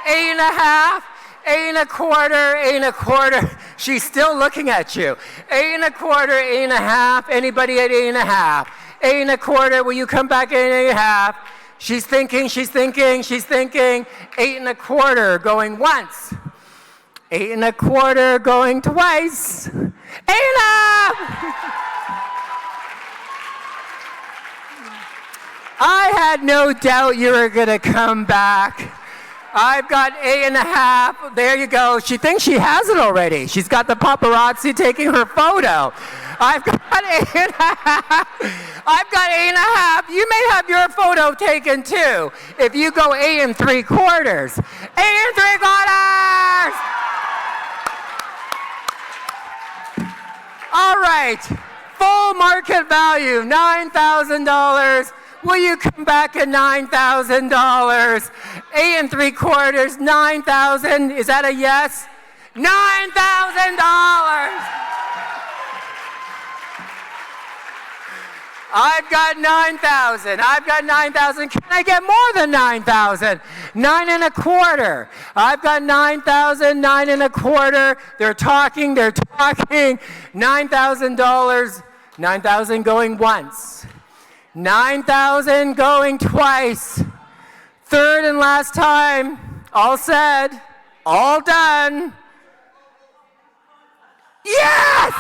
8.5, 8.25, 8.25. She's still looking at you. 8.25, 8.5. Anybody at 8.5? 8.25. Will you come back at 8.5? She's thinking, she's thinking, she's thinking. 8.25 going once. 8.25 going twice. 8.5. I had no doubt you were going to come back. I've got 8.5. There you go. She thinks she has it already. She's got the paparazzi taking her photo. I've got 8.5. I've got 8.5. You may have your photo taken too. If you go 8 3/4. 8 3/4. All right. Full market value, $9,000. Will you come back at $9,000? 8 3/4, 9,000. Is that a yes? $9,000. I've got 9,000. I've got 9,000. Can I get more than 9,000? 9 1/4. I've got 9,000, 9 1/4. They're talking, they're talking. $9,000. 9,000 going once. 9,000 going twice. Third and last time. All said. All done. Yes!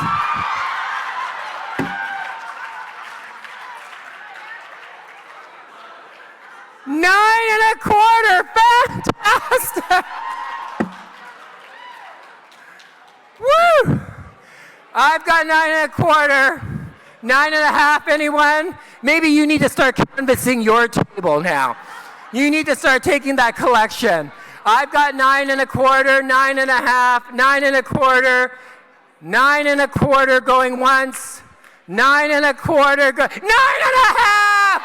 $9 1/4. Fantastic. Woo! I've got 9 1/4. 9.5, anyone? Maybe you need to start canvassing your table now. You need to start taking that collection. I've got 9 1/4, 9.5, 9 1/4, 9 1/4 going once, 9 1/4 go 9.5!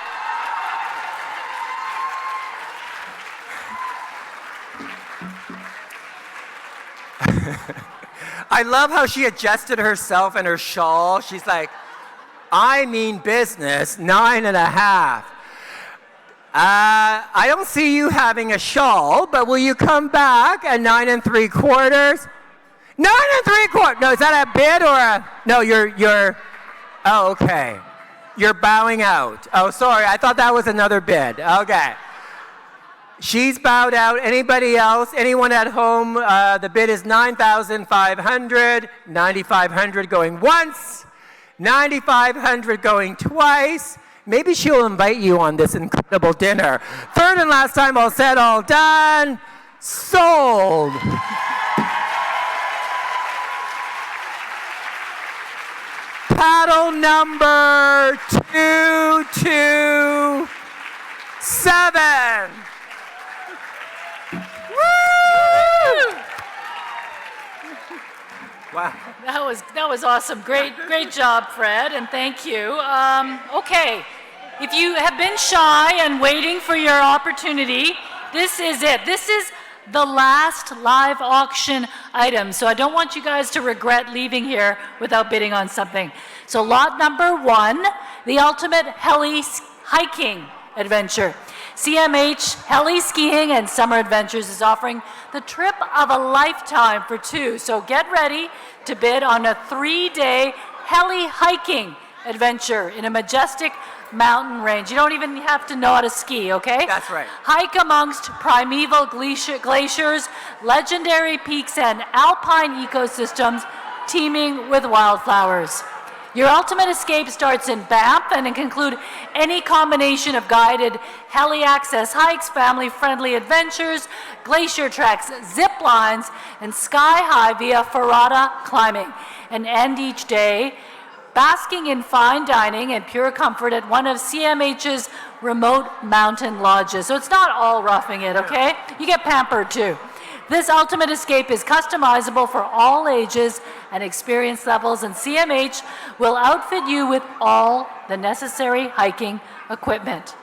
I love how she adjusted herself and her shawl. She's like, I mean business, 9.5. I don't see you having a shawl, but will you come back at 9 3/4? 9 3/4. No, is that a bid or a? No, you're. Oh, okay. You're bowing out. Oh, sorry. I thought that was another bid. Okay. She's bowed out. Anybody else? Anyone at home? The bid is 9,500. 9,500 going once. 9,500 going twice. Maybe she'll invite you on this incredible dinner. Third and last time, all said, all done. Sold. Paddle number 227. Woo! Wow. That was awesome. Great job, Fred, and thank you. Okay, if you have been shy and waiting for your opportunity, this is it. This is the last live auction item. So I don't want you guys to regret leaving here without bidding on something. So lot number 1, the ultimate heli hiking adventure. CMH Heli Skiing and Summer Adventures is offering the trip of a lifetime for 2. So get ready to bid on a 3-day heli hiking adventure in a majestic mountain range. You don't even have to know how to ski, okay? That's right. Hike amongst primeval glaciers, legendary peaks, and alpine ecosystems teeming with wildflowers. Your ultimate escape starts in Banff and it can include any combination of guided heli-access hikes, family-friendly adventures, glacier treks, zip lines, and sky-high via ferrata climbing. And end each day basking in fine dining and pure comfort at one of CMH's remote mountain lodges. So it's not all roughing it, okay? You get pampered too. This ultimate escape is customizable for all ages and experience levels, and CMH will outfit you with all the necessary hiking equipment.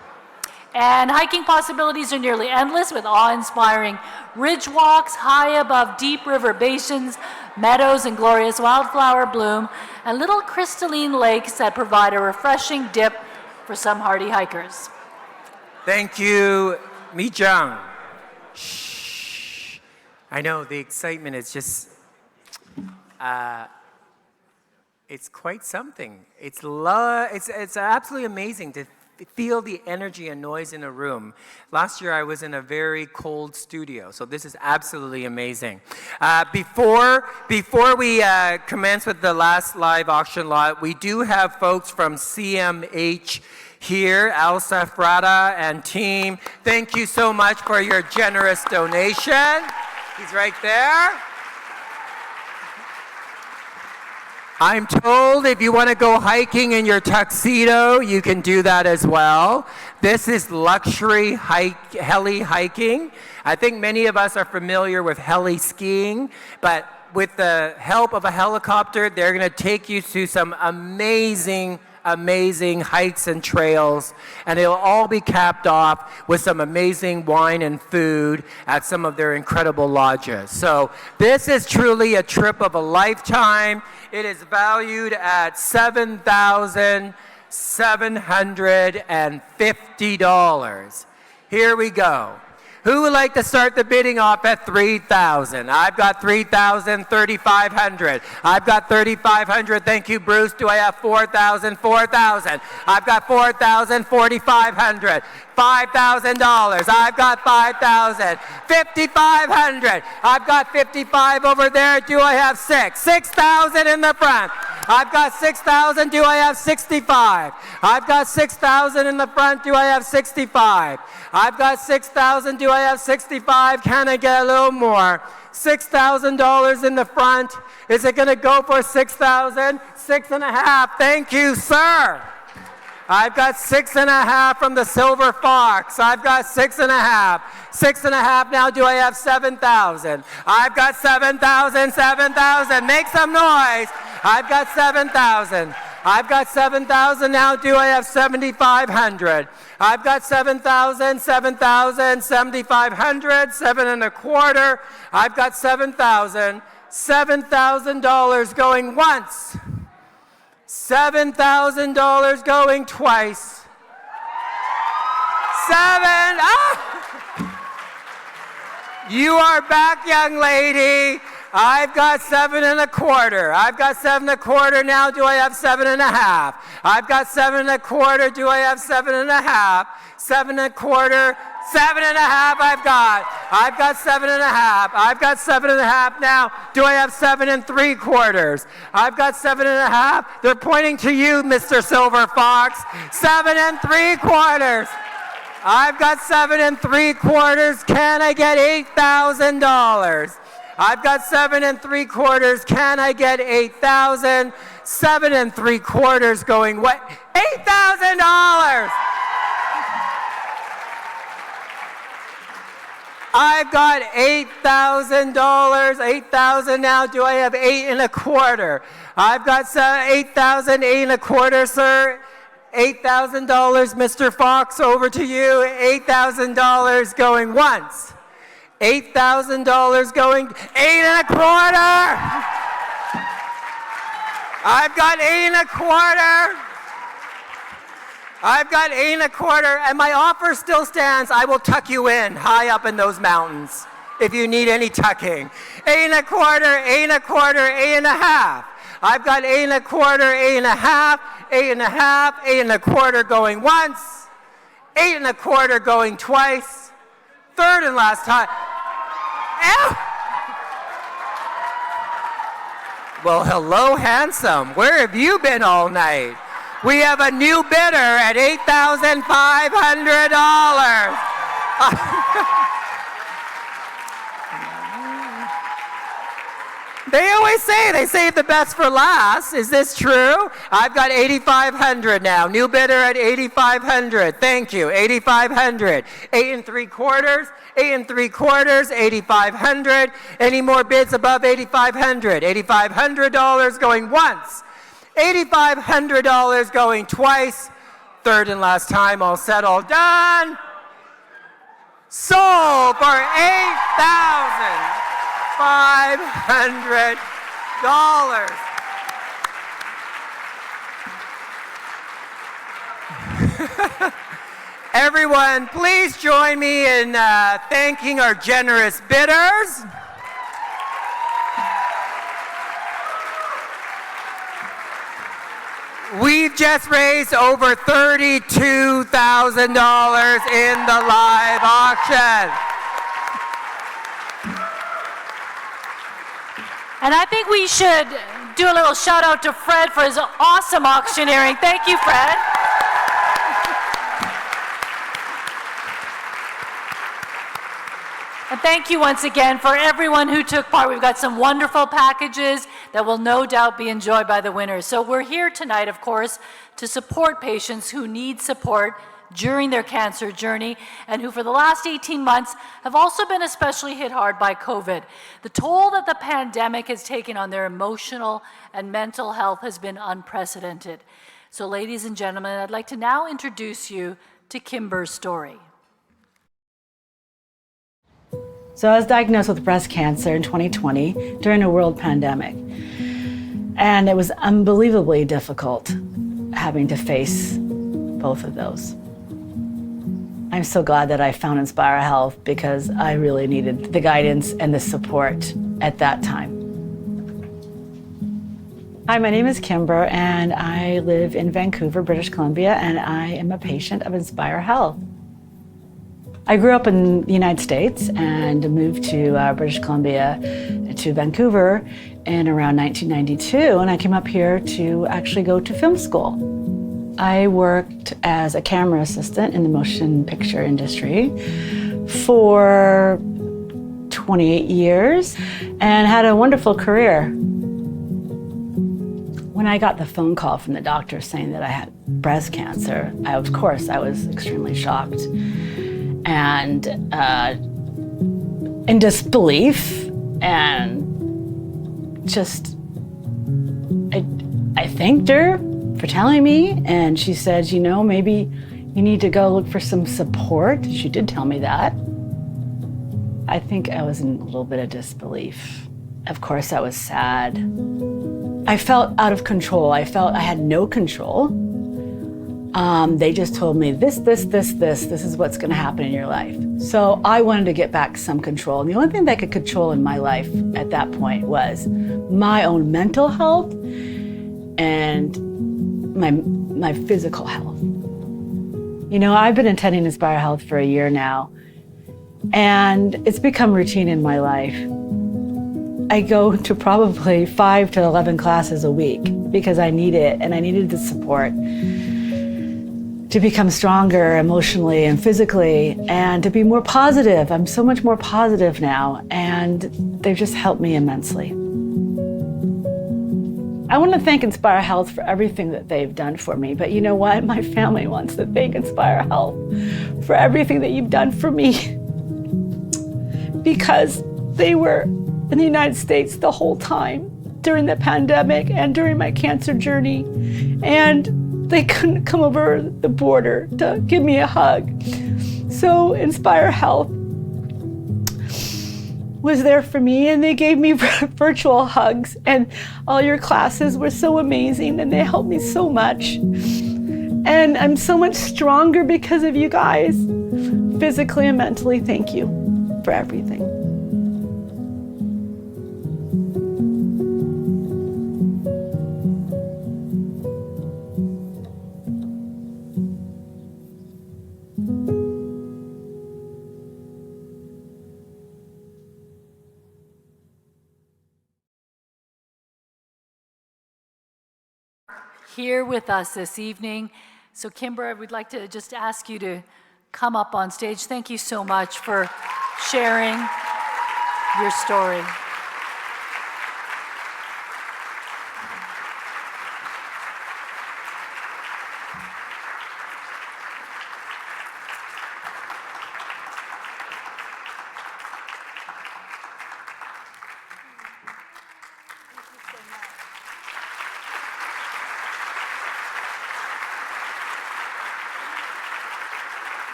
And hiking possibilities are nearly endless with awe-inspiring ridge walks high above deep river basins, meadows and glorious wildflower bloom, and little crystalline lakes that provide a refreshing dip for some hardy hikers. Thank you, Mi-Jung. I know the excitement is just, it's quite something. It's absolutely amazing to feel the energy and noise in a room. Last year I was in a very cold studio, so this is absolutely amazing. Before we commence with the last live auction lot, we do have folks from CMH here, Elsa, Frada, and team. Thank you so much for your generous donation. He's right there. I'm told if you want to go hiking in your tuxedo, you can do that as well. This is luxury heli hiking. I think many of us are familiar with heli skiing, but with the help of a helicopter, they're going to take you to some amazing hikes and trails, and it'll all be capped off with some amazing wine and food at some of their incredible lodges. So this is truly a trip of a lifetime. It is valued at $7,750. Here we go. Who would like to start the bidding off at $3,000? I've got $3,000, $3,500. I've got $3,500. Thank you, Bruce. Do I have $4,000? $4,000. I've got $4,000, $4,500. $5,000. I've got $5,000. $5,500. I've got $55 over there. Do I have $6,000? $6,000 in the front. I've got $6,000. Do I have $65? I've got $6,000 in the front. Do I have $65? I've got $6,000. Do I have $65? Can I get a little more? $6,000 in the front. Is it going to go for $6,000? $6,500. Thank you, sir. I've got $6,500 from the Silver Fox. I've got $6,500. $6,500 now. Do I have $7,000? I've got $7,000. $7,000. Make some noise. I've got $7,000. I've got $7,000 now. Do I have $7,500? I've got $7,000. $7,000. $7,500. $7,25. I've got $7,000. $7,000 going once. $7,000 going twice. You are back, young lady. I've got $7,25. I've got $7,25 now. Do I have $7,500? I've got $7,25. Do I have $7,500? $7,25. $7,500 I've got. I've got $7,500. I've got $7,500 now. Do I have $7,75? I've got $7,500. They're pointing to you, Mr. Silver Fox. $7,75. I've got $7,75. Can I get $8,000? I've got $7,75. Can I get $8,000? $7,75 going what? $8,000. I've got $8,000. $8,000 now. Do I have $8,25? I've got $8,000. $8,25, sir. $8,000, Mr. Fox. Over to you. $8,000 going once. $8,000 going. $8,25. I've got $8,25. I've got $8,25, and my offer still stands. I will tuck you in high up in those mountains if you need any tucking. $8,25, $8,25, $8,500. I've got $8,25, $8,500, $8,500, $8,25 going once, $8,25 going twice, third and last time. Ow! Well, hello, handsome. Where have you been all night? We have a new bidder at $8,500. They always say they save the best for last. Is this true? I've got $8,500 now. New bidder at $8,500. Thank you. $8,500. $8,75. $8,75. $8,500. Any more bids above $8,500? $8,500 going once. $8,500 going twice. Third and last time. All set, all done. Sold for $8,500. Everyone, please join me in thanking our generous bidders. We've just raised over $32,000 in the live auction. And I think we should do a little shout out to Fred for his awesome auctioneering. Thank you, Fred. And thank you once again for everyone who took part. We've got some wonderful packages that will no doubt be enjoyed by the winners. So we're here tonight, of course, to support patients who need support during their cancer journey and who for the last 18 months have also been especially hit hard by COVID. The toll that the pandemic has taken on their emotional and mental health has been unprecedented. So ladies and gentlemen, I'd like to now introduce you to Kimber's story. So I was diagnosed with breast cancer in 2020 during a world pandemic. And it was unbelievably difficult having to face both of those. I'm so glad that I found InspireHealth because I really needed the guidance and the support at that time. Hi, my name is Kimber and I live in Vancouver, British Columbia, and I am a patient of InspireHealth. I grew up in the United States and moved to British Columbia, to Vancouver in around 1992, and I came up here to actually go to film school. I worked as a camera assistant in the motion picture industry for 28 years and had a wonderful career. When I got the phone call from the doctor saying that I had breast cancer, of course, I was extremely shocked and in disbelief, and just, I thanked her for telling me, and she said, you know, maybe you need to go look for some support. She did tell me that. I think I was in a little bit of disbelief. Of course, I was sad. I felt out of control. I felt I had no control. They just told me this is what's gonna happen in your life. So I wanted to get back some control. And the only thing that I could control in my life at that point was my own mental health and my physical health. You know, I've been attending InspireHealth for a year now, and it's become routine in my life. I go to probably 5 to 11 classes a week because I need it, and I needed the support to become stronger emotionally and physically and to be more positive. I'm so much more positive now, and they've just helped me immensely. I want to thank InspireHealth for everything that they've done for me, but you know what? My family wants to thank InspireHealth for everything that you've done for me, because they were in the United States the whole time during the pandemic and during my cancer journey, and they couldn't come over the border to give me a hug. So InspireHealth was there for me, and they gave me virtual hugs, and all your classes were so amazing, and they helped me so much. And I'm so much stronger because of you guys, physically and mentally. Thank you for everything. Here with us this evening. So Kimber, we'd like to just ask you to come up on stage. Thank you so much for sharing your story.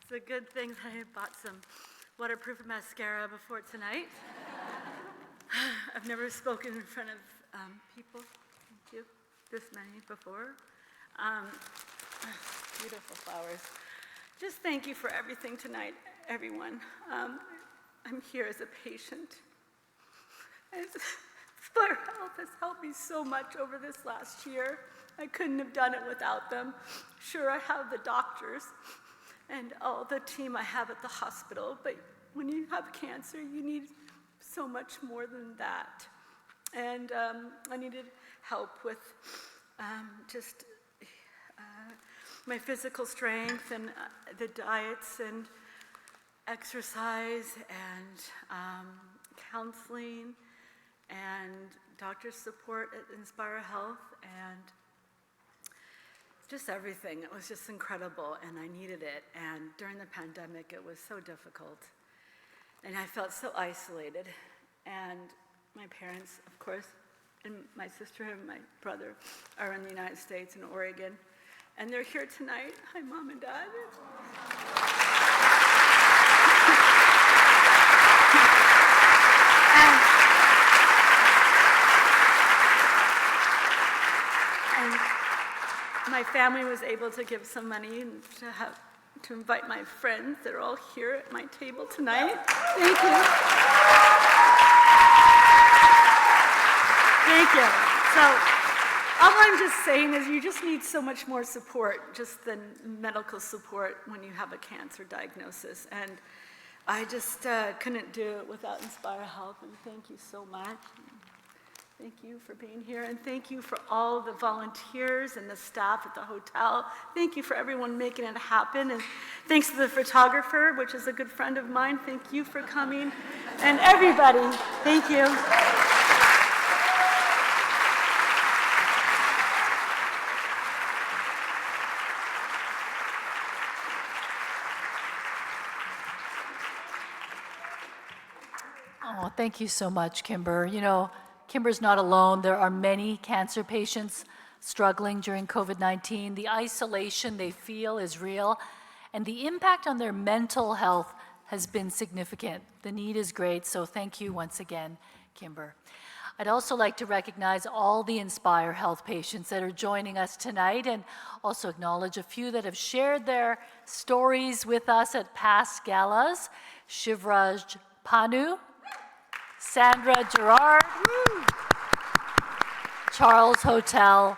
It's a good thing that I bought some waterproof mascara before tonight. I've never spoken in front of people, thank you, this many before. Beautiful flowers. Just thank you for everything tonight, everyone. I'm here as a patient. InspireHealth has helped me so much over this last year. I couldn't have done it without them. Sure, I have the doctors and all the team I have at the hospital, but when you have cancer, you need so much more than that. And I needed help with just my physical strength and the diets and exercise and counseling and doctor support at InspireHealth and just everything. It was just incredible, and I needed it. And during the pandemic, it was so difficult. And I felt so isolated. And my parents, of course, and my sister and my brother are in the United States, in Oregon. And they're here tonight. Hi, Mom and Dad. And my family was able to give some money and to invite my friends that are all here at my table tonight. Thank you. Thank you. So all I'm just saying is you just need so much more support, just than medical support when you have a cancer diagnosis. And I just couldn't do it without InspireHealth, and thank you so much. Thank you for being here, and thank you for all the volunteers and the staff at the hotel. Thank you for everyone making it happen, and thanks to the photographer, which is a good friend of mine. Thank you for coming, and everybody, thank you. Oh, thank you so much, Kimber. You know, Kimber's not alone. There are many cancer patients struggling during COVID-19. The isolation they feel is real, and the impact on their mental health has been significant. The need is great, so thank you once again, Kimber. I'd also like to recognize all the InspireHealth patients that are joining us tonight, and also acknowledge a few that have shared their stories with us at past galas. Shivraj Panu, Sandra Gerard, Charles Hotel,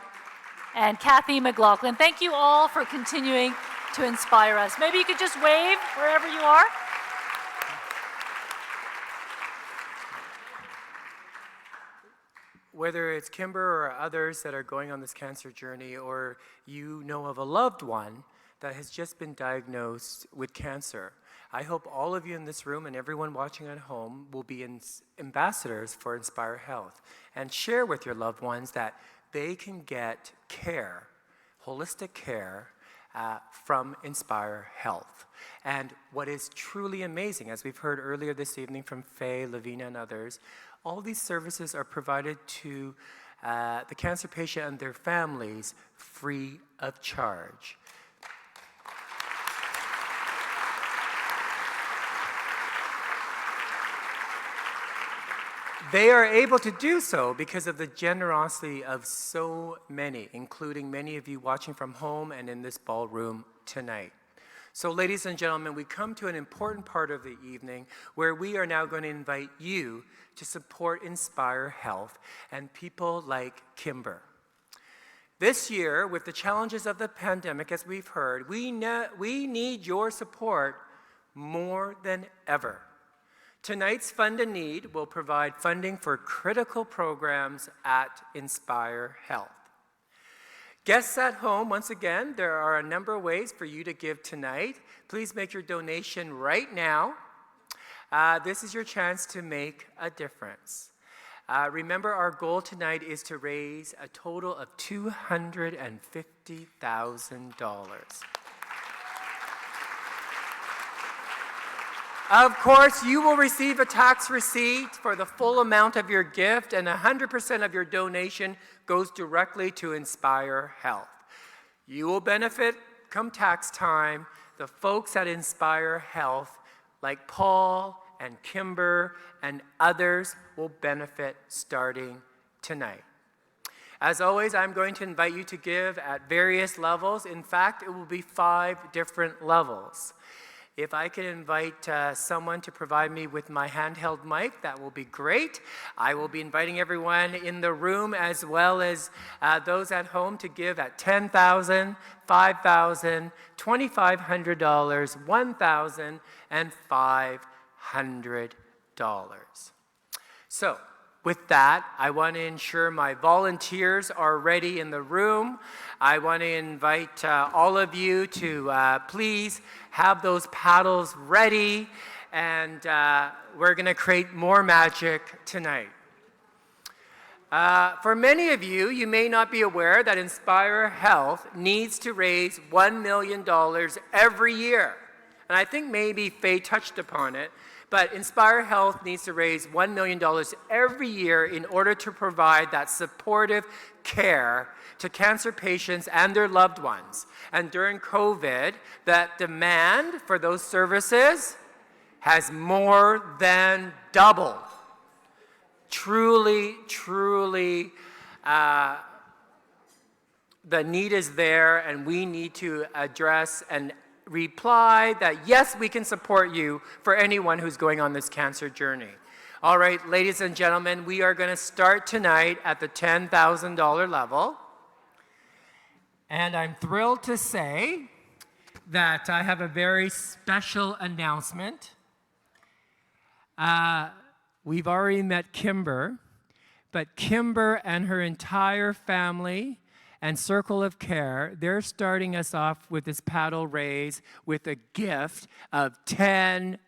and Kathy McLaughlin. Thank you all for continuing to inspire us. Maybe you could just wave wherever you are. Whether it's Kimber or others that are going on this cancer journey, or you know of a loved one that has just been diagnosed with cancer, I hope all of you in this room and everyone watching at home will be ambassadors for InspireHealth and share with your loved ones that they can get care, holistic care, from InspireHealth. And what is truly amazing, as we've heard earlier this evening from Faye, Lavina, and others, all these services are provided to the cancer patient and their families free of charge. They are able to do so because of the generosity of so many, including many of you watching from home and in this ballroom tonight. So ladies and gentlemen, we come to an important part of the evening where we are now going to invite you to support InspireHealth and people like Kimber. This year, with the challenges of the pandemic, as we've heard, we need your support more than ever. Tonight's Fund a Need will provide funding for critical programs at InspireHealth. Guests at home, once again, there are a number of ways for you to give tonight. Please make your donation right now. This is your chance to make a difference. Remember, our goal tonight is to raise a total of $250,000. Of course, you will receive a tax receipt for the full amount of your gift, and 100% of your donation goes directly to InspireHealth. You will benefit come tax time. The folks at InspireHealth, like Paul and Kimber and others, will benefit starting tonight. As always, I'm going to invite you to give at various levels. In fact, it will be 5 different levels. If I could invite someone to provide me with my handheld mic, that will be great. I will be inviting everyone in the room as well as those at home to give at $10,000, $5,000, $2,500, $1,000, and $500. So, With that, I want to ensure my volunteers are ready in the room. I want to invite all of you to please have those paddles ready, and we're going to create more magic tonight. For many of you, you may not be aware that InspireHealth needs to raise $1 million every year. And I think maybe Faye touched upon it, but InspireHealth needs to raise $1 million every year in order to provide that supportive care to cancer patients and their loved ones. And during COVID, that demand for those services has more than doubled. Truly, truly, the need is there, and we need to address and reply that yes, we can support you for anyone who's going on this cancer journey. All right, ladies and gentlemen, we are going to start tonight at the $10,000 level. And I'm thrilled to say that I have a very special announcement. We've already met Kimber, but Kimber and her entire family and Circle of Care, they're starting us off with this paddle raise with a gift of $10,000.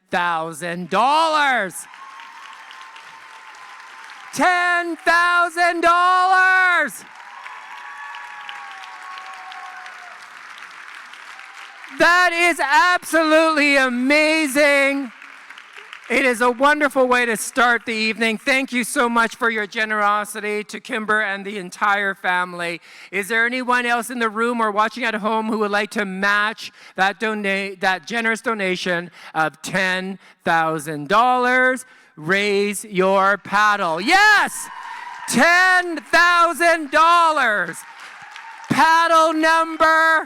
$10,000! That is absolutely amazing. It is a wonderful way to start the evening. Thank you so much for your generosity to Kimber and the entire family. Is there anyone else in the room or watching at home who would like to match that generous donation of $10,000? Raise your paddle. Yes! $10,000. Paddle number,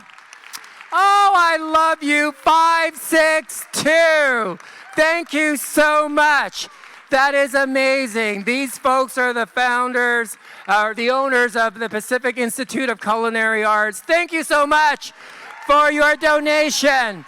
oh, I love you, 562. Thank you so much. That is amazing. These folks are the founders, the owners of the Pacific Institute of Culinary Arts. Thank you so much for your donation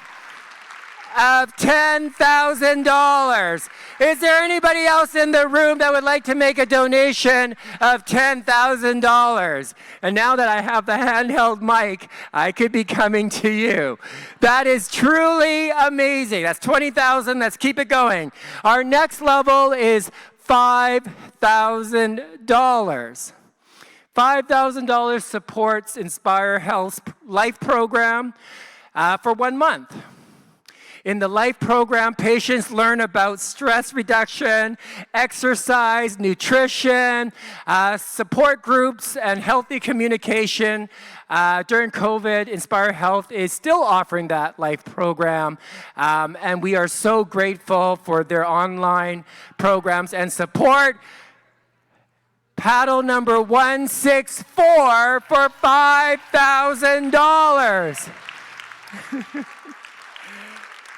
of $10,000. Is there anybody else in the room that would like to make a donation of $10,000? And now that I have the handheld mic, I could be coming to you. That is truly amazing. That's $20,000. Let's keep it going. Our next level is $5,000. $5,000 supports InspireHealth's Life program for 1 month. In the Life program, patients learn about stress reduction, exercise, nutrition, support groups, and healthy communication. During COVID, InspireHealth is still offering that Life program, and we are so grateful for their online programs and support. Paddle number 164 for $5,000.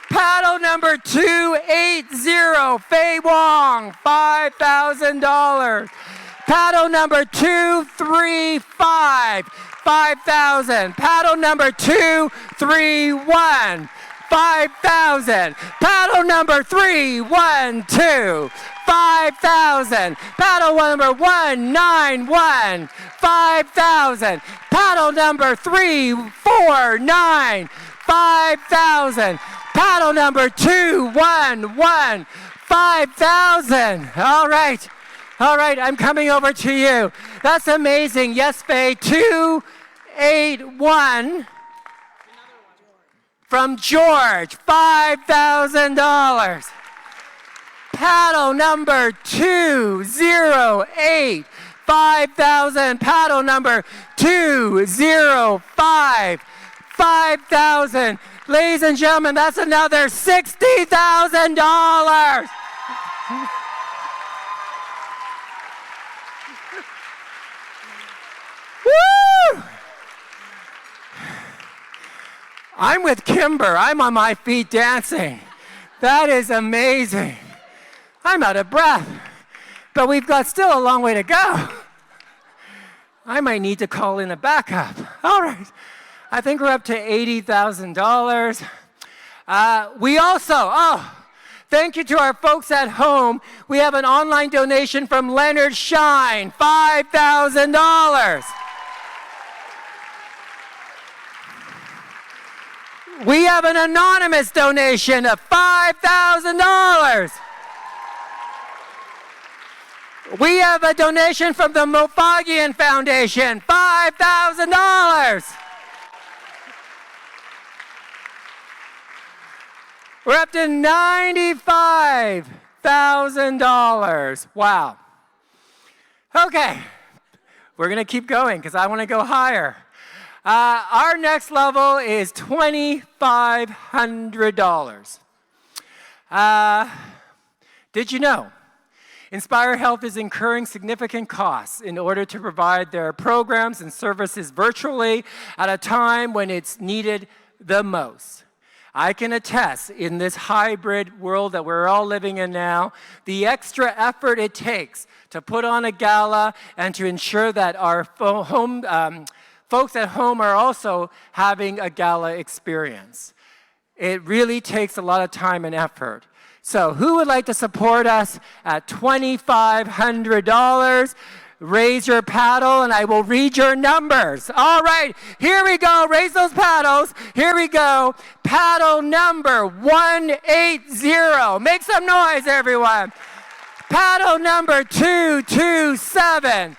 Paddle number 280, Fei Wong, $5,000. Paddle number 235, $5,000. Paddle number 231, $5,000. Paddle number 312, $5,000. Paddle number 191, $5,000. Paddle number 349, $5,000. Paddle number 211, $5,000. All right, I'm coming over to you. That's amazing. Yes, Faye, 281 from George, $5,000. Paddle number 208, $5,000. Paddle number 205, $5,000. Ladies and gentlemen, that's another $60,000. Woo! I'm with Kimber. I'm on my feet dancing. That is amazing. I'm out of breath, but we've got still a long way to go. I might need to call in a backup. All right. I think we're up to $80,000. We also, Thank you to our folks at home. We have an online donation from Leonard Shine, $5,000. We have an anonymous donation of $5,000. We have a donation from the Mofagian Foundation, $5,000. We're up to $95,000. Wow. Okay, we're going to keep going because I want to go higher. Our next level is $2,500. Did you know InspireHealth is incurring significant costs in order to provide their programs and services virtually at a time when it's needed the most? I can attest, in this hybrid world that we're all living in now, the extra effort it takes to put on a gala and to ensure that our folks at home are also having a gala experience. It really takes a lot of time and effort. So who would like to support us at $2,500? Raise your paddle and I will read your numbers. All right, here we go. Raise those paddles. Here we go. Paddle number 180. Make some noise, everyone. Paddle number 227.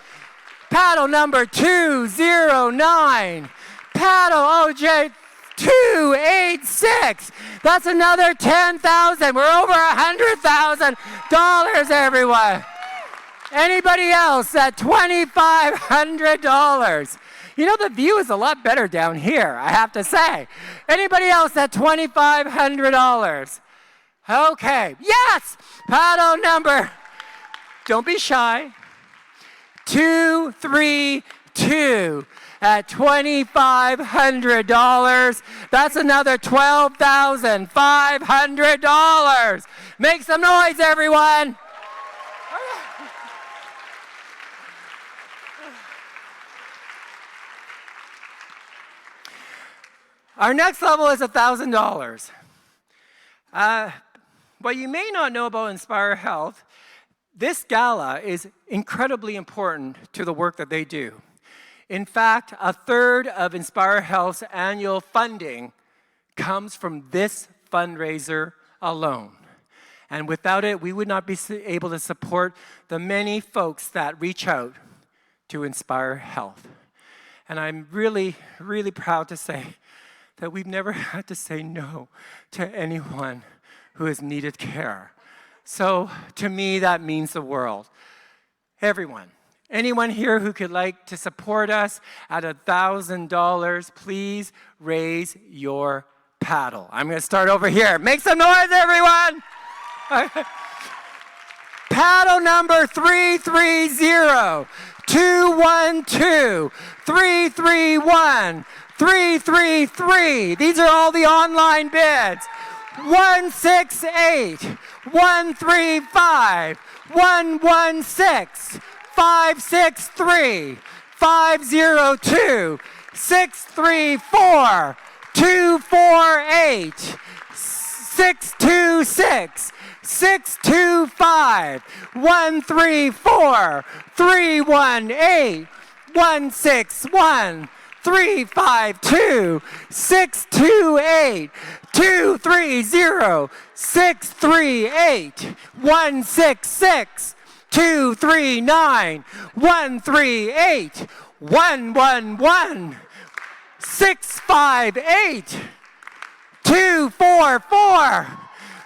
Paddle number 209. Paddle OJ 286. That's another 10,000. We're over $100,000, everyone. Anybody else at $2,500? You know, the view is a lot better down here, I have to say. Anybody else at $2,500? Okay, yes! Paddle number, don't be shy, 232 at $2,500. That's another $12,500. Make some noise, everyone. Our next level is $1,000. What you may not know about InspireHealth, this gala is incredibly important to the work that they do. In fact, a third of InspireHealth's annual funding comes from this fundraiser alone. And without it, we would not be able to support the many folks that reach out to InspireHealth. And I'm really, really proud to say that we've never had to say no to anyone who has needed care. So to me, that means the world. Everyone, anyone here who could like to support us at $1,000, please raise your paddle. I'm gonna start over here. Make some noise, everyone. Paddle number 330, 212, 331, 333. These are all the online bids. 168, 135, 116, 563, 502, 634, 248, 626, 625, 134, 318, 161, 352, 628, 230, 638, 166, 239, 138, 111, 658, 244,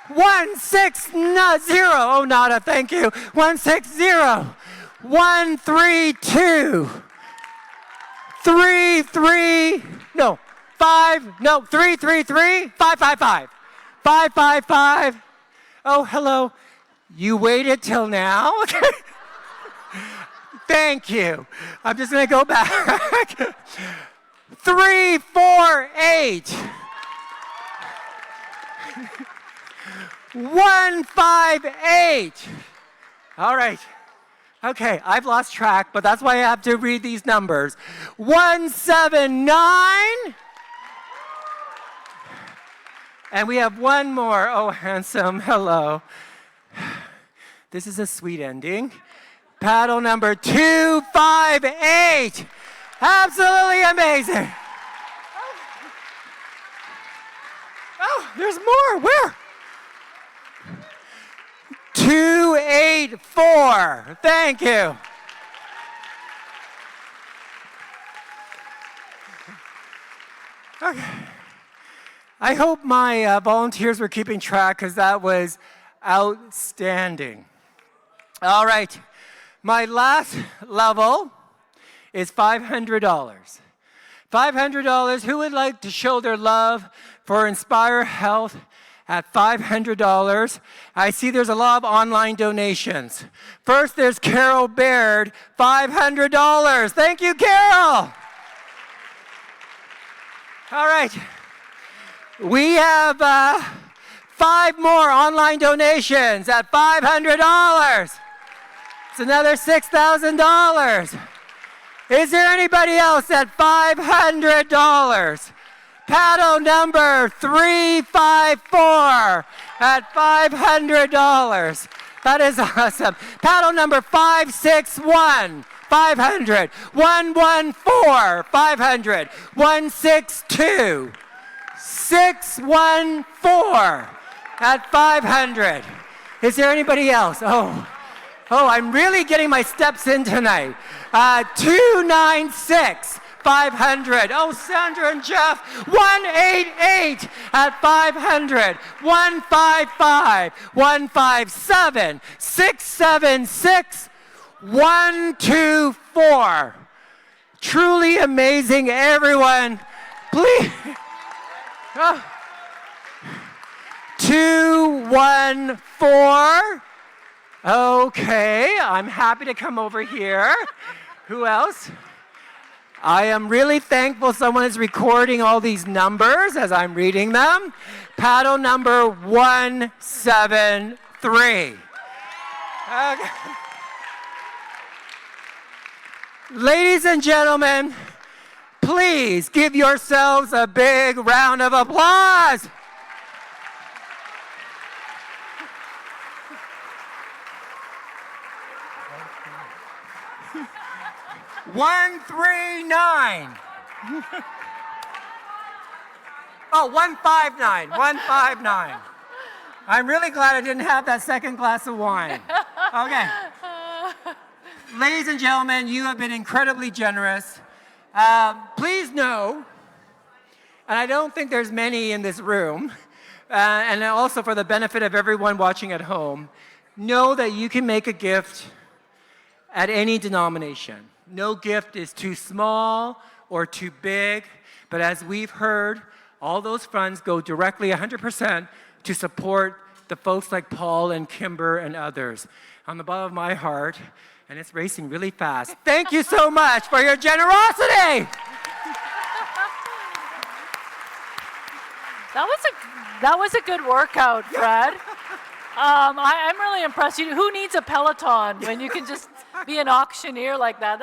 160, oh nada, thank you, 160, 132, 333, 555, 555. Oh, hello. You waited till now? Thank you. I'm just going to go back. 348, 158. All right. Okay, I've lost track, but that's why I have to read these numbers. 179, And we have one more. Oh, handsome, hello. This is a sweet ending. Paddle number 258. Absolutely amazing. Oh, there's more. Where? 284. Thank you. Okay. I hope my volunteers were keeping track because that was outstanding. All right. My last level is $500. $500. Who would like to show their love for InspireHealth at $500? I see there's a lot of online donations. First, there's Carol Baird, $500. Thank you, Carol. All right. We have 5 more online donations at $500. It's another $6,000. Is there anybody else at $500? Paddle number 354 at $500. That is awesome. Paddle number 561, 500. 114, 500. 162, 614 at 500. Is there anybody else? Oh, I'm really getting my steps in tonight. 296, 500. Oh, Sandra and Jeff. 188 at 500. 155, 157, 676, 124. Truly amazing, everyone. Please. 214. Okay, I'm happy to come over here. Who else? I am really thankful someone is recording all these numbers as I'm reading them. Paddle number 173. Okay. Ladies and gentlemen, please give yourselves a big round of applause. $139. Oh, 159. 159. I'm really glad I didn't have that second glass of wine. Okay. Ladies and gentlemen, you have been incredibly generous. Please know, and I don't think there's many in this room, and also for the benefit of everyone watching at home, know that you can make a gift at any denomination. No gift is too small or too big, but as we've heard, all those funds go directly 100% to support the folks like Paul and Kimber and others. On the bottom of my heart, and it's racing really fast, thank you so much for your generosity! That was a good workout, Fred. I'm really impressed. Who needs a Peloton when you can just be an auctioneer like that?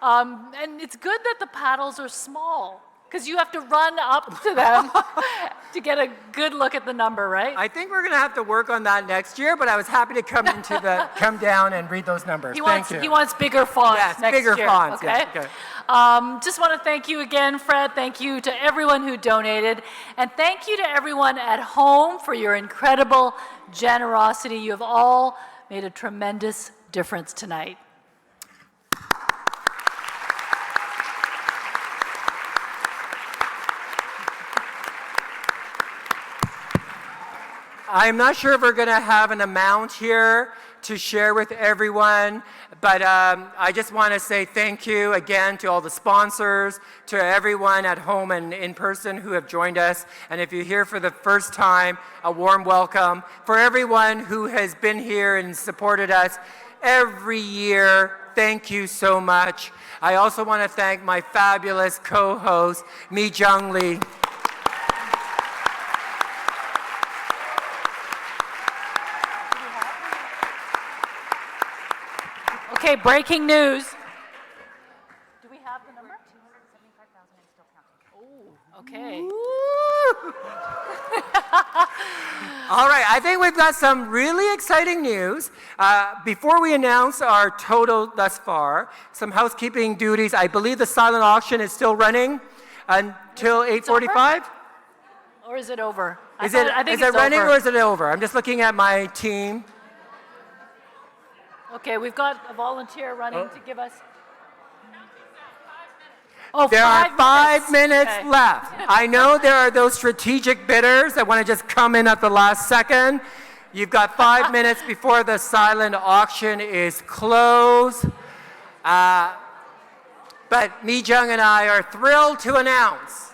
And it's good that the paddles are small because you have to run up to them to get a good look at the number, right? I think we're going to have to work on that next year, but I was happy to come down and read those numbers. He Thank you. He wants bigger fonts yes, next bigger year. fonts. Okay. Yes, okay. Just want to thank you again, Fred. Thank you to everyone who donated. And thank you to everyone at home for your incredible generosity. You have all made a tremendous difference tonight. I'm not sure if we're going to have an amount here to share with everyone, but I just want to say thank you again to all the sponsors, to everyone at home and in person who have joined us, and if you're here for the first time, a warm welcome. For everyone who has been here and supported us every year, thank you so much. I also want to thank my fabulous co-host, Mi-Jung Lee. Okay, breaking news. Do we have the number? 275,000 and still counting. Oh, okay. All right, I think we've got some really exciting news. Before we announce our total thus far, some housekeeping duties. I believe the silent auction is still running until 8:45. Or is it over? Is it running or is it over? I'm just looking at my team. Okay, we've got a volunteer running to give us. There are 5 minutes Okay. left. I know there are those strategic bidders that want to just come in at the last second. You've got 5 minutes before the silent auction is closed. But Mi-Jung and I are thrilled to announce,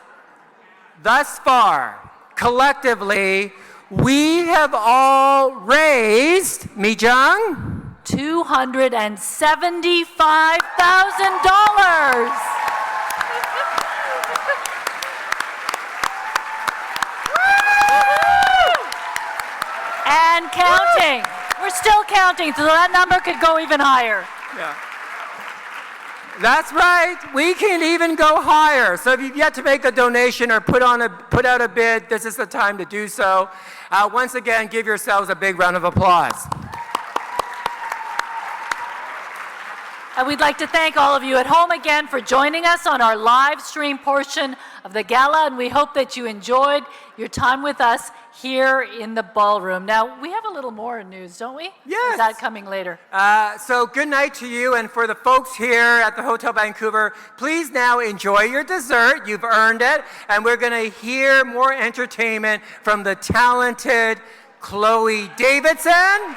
thus far, collectively, we have all raised, Mi-Jung? $275,000. And counting. We're still counting, so that number could go even higher. Yeah. That's right. We can even go higher. So if you've yet to make a donation or put out a bid, this is the time to do so. Once again, give yourselves a big round of applause. And we'd like to thank all of you at home again for joining us on our live stream portion of the gala, and we hope that you enjoyed your time with us here in the ballroom. Now, we have a little more news, don't we? Yes. Or is that coming later? So good night to you, and for the folks here at the Hotel Vancouver, please now enjoy your dessert. You've earned it, and we're going to hear more entertainment from the talented Chloe Davidson.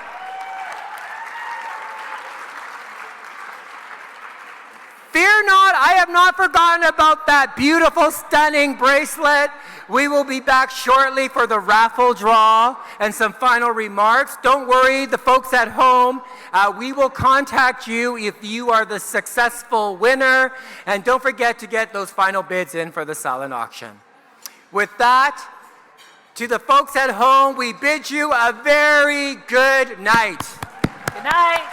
Fear not, I have not forgotten about that beautiful, stunning bracelet. We will be back shortly for the raffle draw and some final remarks. Don't worry, the folks at home, we will contact you if you are the successful winner. And don't forget to get those final bids in for the silent auction. With that, to the folks at home, we bid you a very good night. Good night.